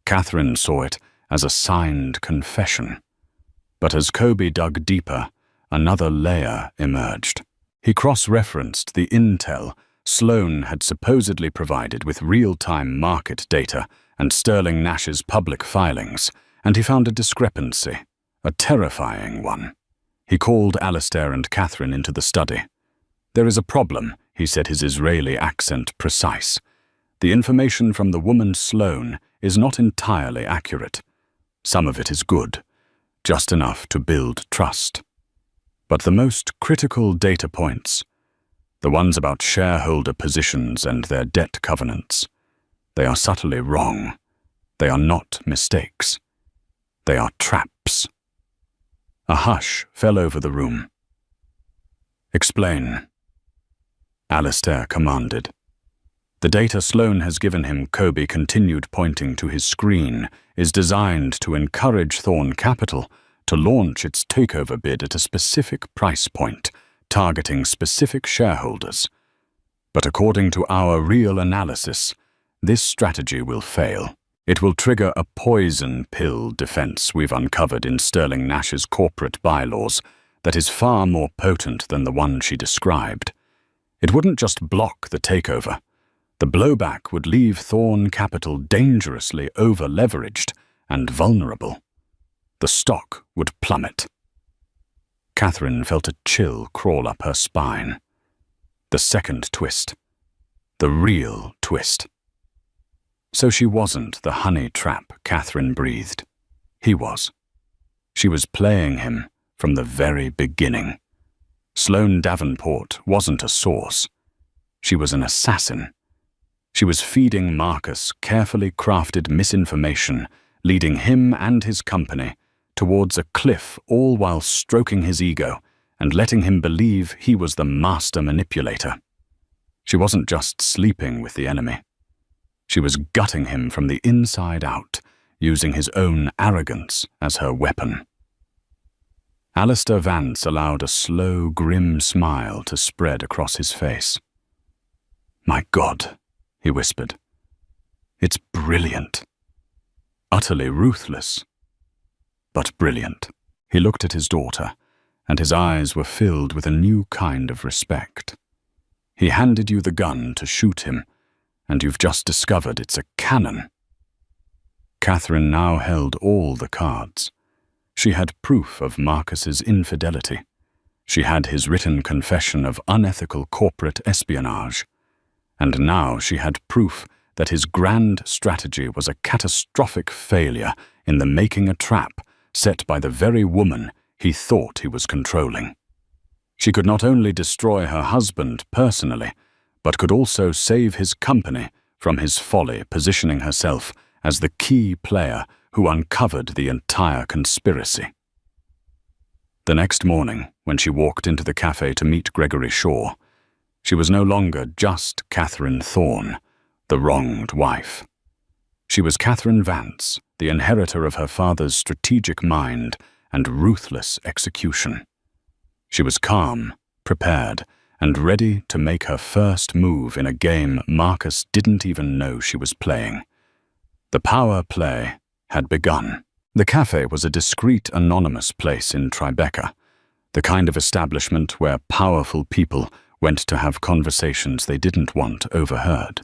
Catherine saw it as a signed confession. But as Kobe dug deeper, another layer emerged. He cross-referenced the intel Sloan had supposedly provided with real-time market data and Sterling Nash's public filings, and he found a discrepancy, a terrifying one. He called Alistair and Catherine into the study. "There is a problem," he said, his Israeli accent precise. "The information from the woman Sloan is not entirely accurate. Some of it is good, just enough to build trust. But the most critical data points, the ones about shareholder positions and their debt covenants, they are subtly wrong. They are not mistakes. They are traps." A hush fell over the room. "Explain," Alistair commanded. "The data Sloan has given him," Kobe continued, pointing to his screen, "is designed to encourage Thorn Capital to launch its takeover bid at a specific price point, targeting specific shareholders. But according to our real analysis, this strategy will fail. It will trigger a poison pill defense we've uncovered in Sterling Nash's corporate bylaws that is far more potent than the one she described. It wouldn't just block the takeover. The blowback would leave Thorn Capital dangerously over-leveraged and vulnerable. The stock would plummet." Catherine felt a chill crawl up her spine. The second twist. The real twist. So she wasn't the honey trap, Catherine breathed. He was. She was playing him from the very beginning. Sloan Davenport wasn't a source. She was an assassin. She was feeding Marcus carefully crafted misinformation, leading him and his company towards a cliff, all while stroking his ego and letting him believe he was the master manipulator. She wasn't just sleeping with the enemy. She was gutting him from the inside out, using his own arrogance as her weapon. Alistair Vance allowed a slow, grim smile to spread across his face. "My God," he whispered. "It's brilliant. Utterly ruthless, but brilliant." He looked at his daughter, and his eyes were filled with a new kind of respect. "He handed you the gun to shoot him, and you've just discovered it's a cannon." Catherine now held all the cards. She had proof of Marcus's infidelity. She had his written confession of unethical corporate espionage. And now she had proof that his grand strategy was a catastrophic failure in the making a trap set by the very woman he thought he was controlling. She could not only destroy her husband personally, but could also save his company from his folly, positioning herself as the key player who uncovered the entire conspiracy. The next morning, when she walked into the cafe to meet Gregory Shaw, she was no longer just Catherine Thorne, the wronged wife. She was Catherine Vance, the inheritor of her father's strategic mind and ruthless execution. She was calm, prepared, and ready to make her first move in a game Marcus didn't even know she was playing. The power play had begun. The cafe was a discreet, anonymous place in Tribeca, the kind of establishment where powerful people went to have conversations they didn't want overheard.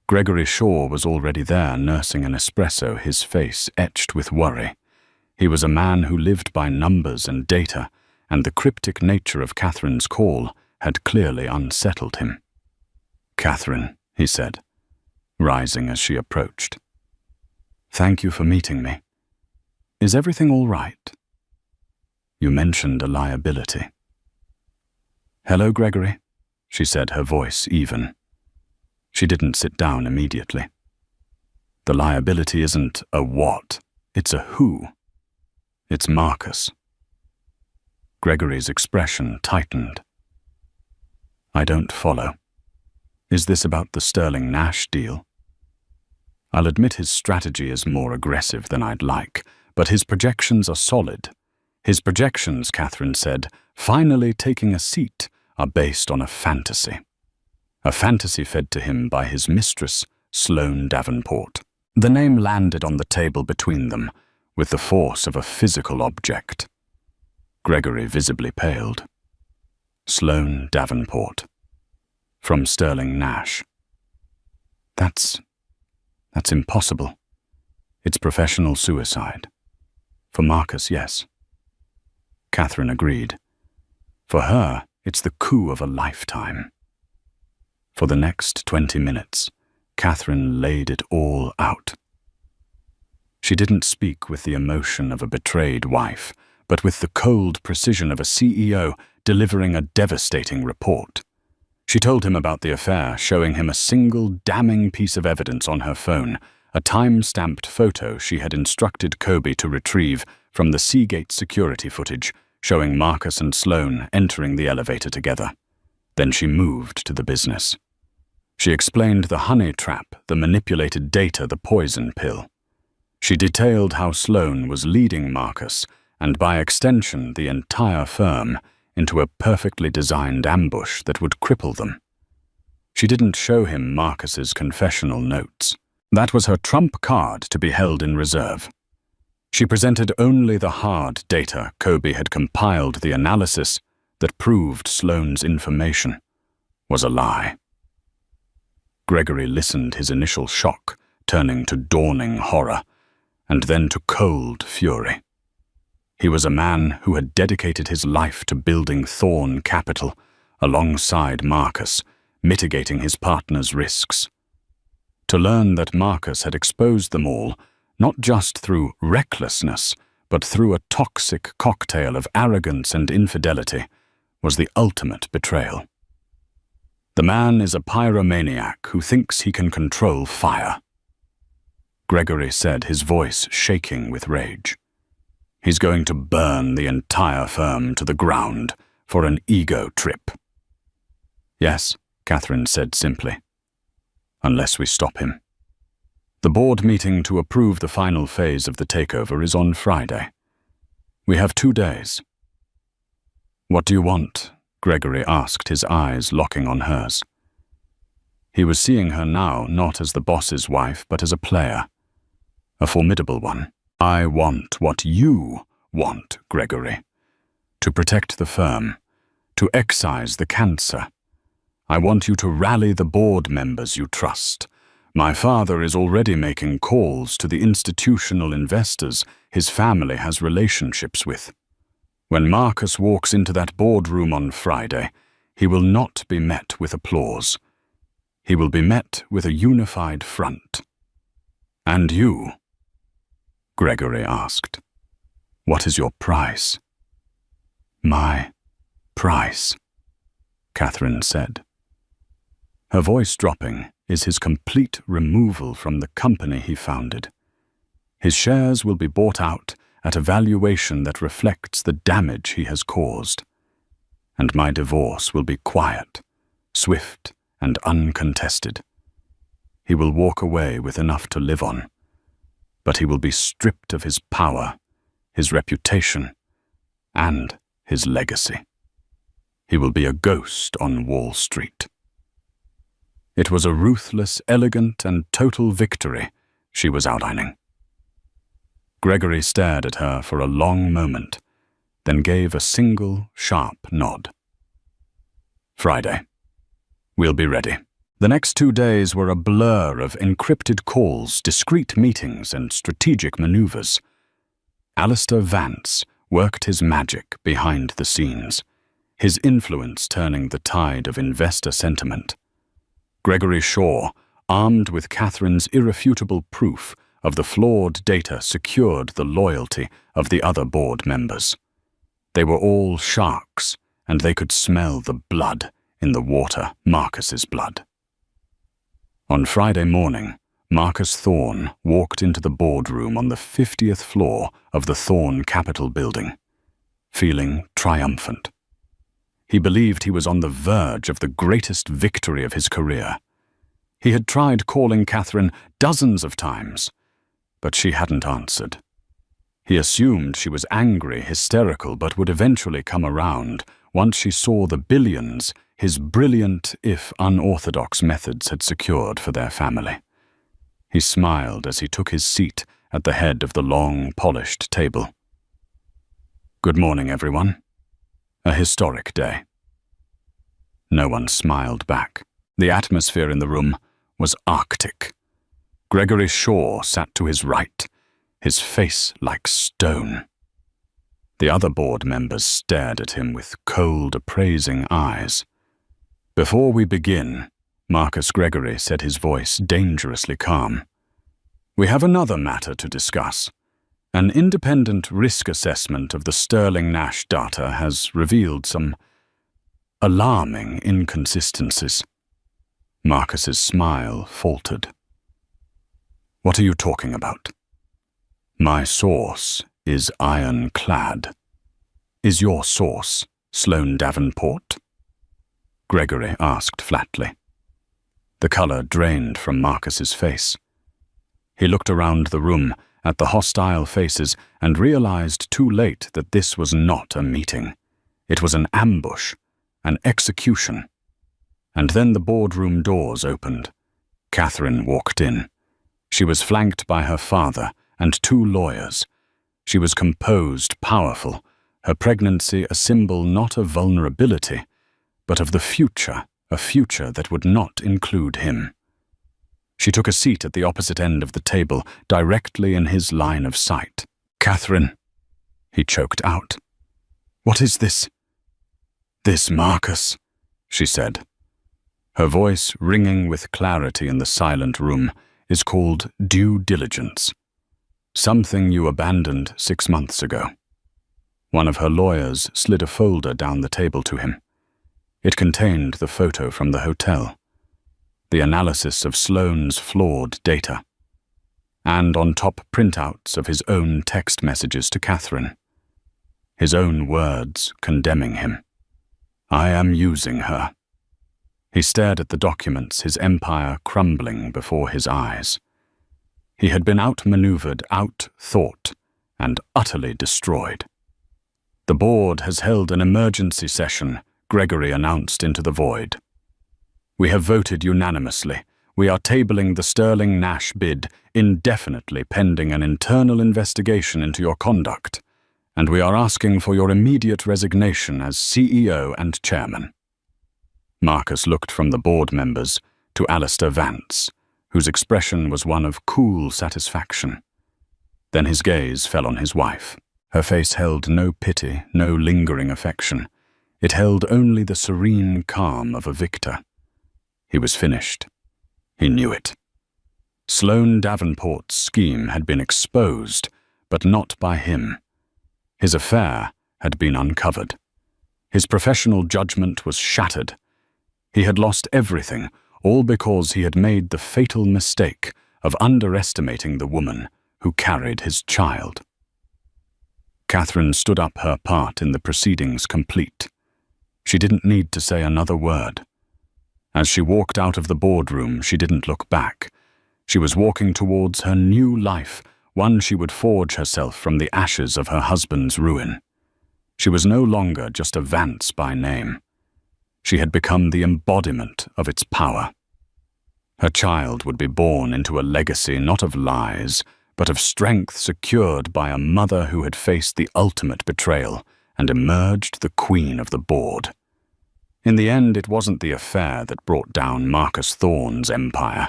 Gregory Shaw was already there, nursing an espresso, his face etched with worry. He was a man who lived by numbers and data, and the cryptic nature of Catherine's call had clearly unsettled him. "Catherine," he said, rising as she approached. "Thank you for meeting me. Is everything all right? You mentioned a liability." "Hello, Gregory," she said, her voice even. She didn't sit down immediately. "The liability isn't a what, it's a who. It's Marcus." Gregory's expression tightened. "I don't follow. Is this about the Sterling Nash deal?" "I'll admit his strategy is more aggressive than I'd like, but his projections are solid. His projections," Catherine said, finally taking a seat, "are based on a fantasy. A fantasy fed to him by his mistress, Sloane Davenport." The name landed on the table between them, with the force of a physical object. Gregory visibly paled. Sloane Davenport. From Sterling Nash. That's impossible. It's professional suicide. For Marcus, yes." Catherine agreed. For her, it's the coup of a lifetime. For the next 20 minutes, Catherine laid it all out. She didn't speak with the emotion of a betrayed wife, but with the cold precision of a CEO delivering a devastating report. She told him about the affair, showing him a single damning piece of evidence on her phone, a time-stamped photo she had instructed Kobe to retrieve from the Seagate security footage, showing Marcus and Sloane entering the elevator together. Then she moved to the business. She explained the honey trap, the manipulated data, the poison pill. She detailed how Sloane was leading Marcus, and by extension the entire firm, into a perfectly designed ambush that would cripple them. She didn't show him Marcus's confessional notes. That was her trump card to be held in reserve. She presented only the hard data. Kobe had compiled the analysis that proved Sloane's information was a lie. Gregory listened, his initial shock turning to dawning horror, and then to cold fury. He was a man who had dedicated his life to building Thorn Capital alongside Marcus, mitigating his partner's risks. To learn that Marcus had exposed them all, not just through recklessness, but through a toxic cocktail of arrogance and infidelity, was the ultimate betrayal. The man is a pyromaniac who thinks he can control fire, Gregory said, his voice shaking with rage. He's going to burn the entire firm to the ground for an ego trip. Yes, Catherine said simply. Unless we stop him. The board meeting to approve the final phase of the takeover is on Friday. We have 2 days. What do you want? Gregory asked, his eyes locking on hers. He was seeing her now not as the boss's wife, but as a player. A formidable one. I want what you want, Gregory. To protect the firm. To excise the cancer. I want you to rally the board members you trust. My father is already making calls to the institutional investors his family has relationships with. When Marcus walks into that boardroom on Friday, he will not be met with applause. He will be met with a unified front. And you? Gregory asked. What is your price? My price, Catherine said. Her voice dropping is his complete removal from the company he founded. His shares will be bought out at a valuation that reflects the damage he has caused. And my divorce will be quiet, swift, and uncontested. He will walk away with enough to live on, but he will be stripped of his power, his reputation, and his legacy. He will be a ghost on Wall Street. It was a ruthless, elegant, and total victory she was outlining. Gregory stared at her for a long moment, then gave a single, sharp nod. Friday. We'll be ready. The next 2 days were a blur of encrypted calls, discreet meetings, and strategic maneuvers. Alistair Vance worked his magic behind the scenes, his influence turning the tide of investor sentiment. Gregory Shaw, armed with Catherine's irrefutable proof of the flawed data, secured the loyalty of the other board members. They were all sharks, and they could smell the blood in the water, Marcus's blood. On Friday morning, Marcus Thorne walked into the boardroom on the 50th floor of the Thorne Capitol building, feeling triumphant. He believed he was on the verge of the greatest victory of his career. He had tried calling Catherine dozens of times, but she hadn't answered. He assumed she was angry, hysterical, but would eventually come around once she saw the billions his brilliant, if unorthodox, methods had secured for their family. He smiled as he took his seat at the head of the long, polished table. Good morning, everyone. A historic day. No one smiled back. The atmosphere in the room was arctic. Gregory Shaw sat to his right, his face like stone. The other board members stared at him with cold, appraising eyes. Before we begin, Marcus Gregory said, his voice dangerously calm, we have another matter to discuss. An independent risk assessment of the Sterling Nash data has revealed some alarming inconsistencies. Marcus's smile faltered. What are you talking about? My source is ironclad. Is your source Sloane Davenport? Gregory asked flatly. The color drained from Marcus's face. He looked around the room at the hostile faces and realized too late that this was not a meeting. It was an ambush, an execution. And then the boardroom doors opened. Catherine walked in. She was flanked by her father and 2 lawyers. She was composed, powerful, her pregnancy a symbol not of vulnerability, but of the future, a future that would not include him. She took a seat at the opposite end of the table, directly in his line of sight. Catherine, he choked out. What is this? This, Marcus, she said. Her voice, ringing with clarity in the silent room, is called due diligence. Something you abandoned 6 months ago. One of her lawyers slid a folder down the table to him. It contained the photo from the hotel, the analysis of Sloane's flawed data, and on top printouts of his own text messages to Catherine. His own words condemning him. I am using her. He stared at the documents, his empire crumbling before his eyes. He had been outmaneuvered, out-thought, and utterly destroyed. The board has held an emergency session, Gregory announced into the void. We have voted unanimously. We are tabling the Sterling Nash bid indefinitely pending an internal investigation into your conduct, and we are asking for your immediate resignation as CEO and chairman. Marcus looked from the board members to Alistair Vance, whose expression was one of cool satisfaction. Then his gaze fell on his wife. Her face held no pity, no lingering affection. It held only the serene calm of a victor. He was finished. He knew it. Sloane Davenport's scheme had been exposed, but not by him. His affair had been uncovered. His professional judgment was shattered. He had lost everything, all because he had made the fatal mistake of underestimating the woman who carried his child. Catherine stood up, her part in the proceedings complete. She didn't need to say another word. As she walked out of the boardroom, she didn't look back. She was walking towards her new life, one she would forge herself from the ashes of her husband's ruin. She was no longer just a Vance by name. She had become the embodiment of its power. Her child would be born into a legacy not of lies, but of strength secured by a mother who had faced the ultimate betrayal and emerged the queen of the board. In the end, it wasn't the affair that brought down Marcus Thorne's empire.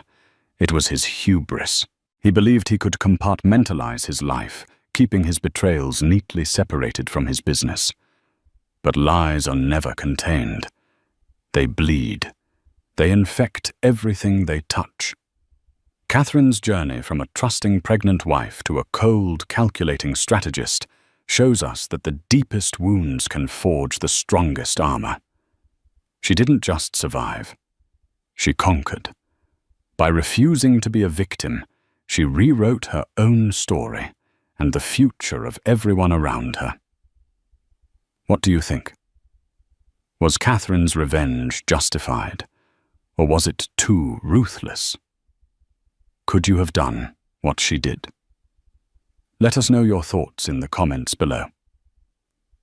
It was his hubris. He believed he could compartmentalize his life, keeping his betrayals neatly separated from his business. But lies are never contained. They bleed. They infect everything they touch. Catherine's journey from a trusting pregnant wife to a cold, calculating strategist shows us that the deepest wounds can forge the strongest armor. She didn't just survive. She conquered. By refusing to be a victim, she rewrote her own story and the future of everyone around her. What do you think? Was Catherine's revenge justified, or was it too ruthless? Could you have done what she did? Let us know your thoughts in the comments below.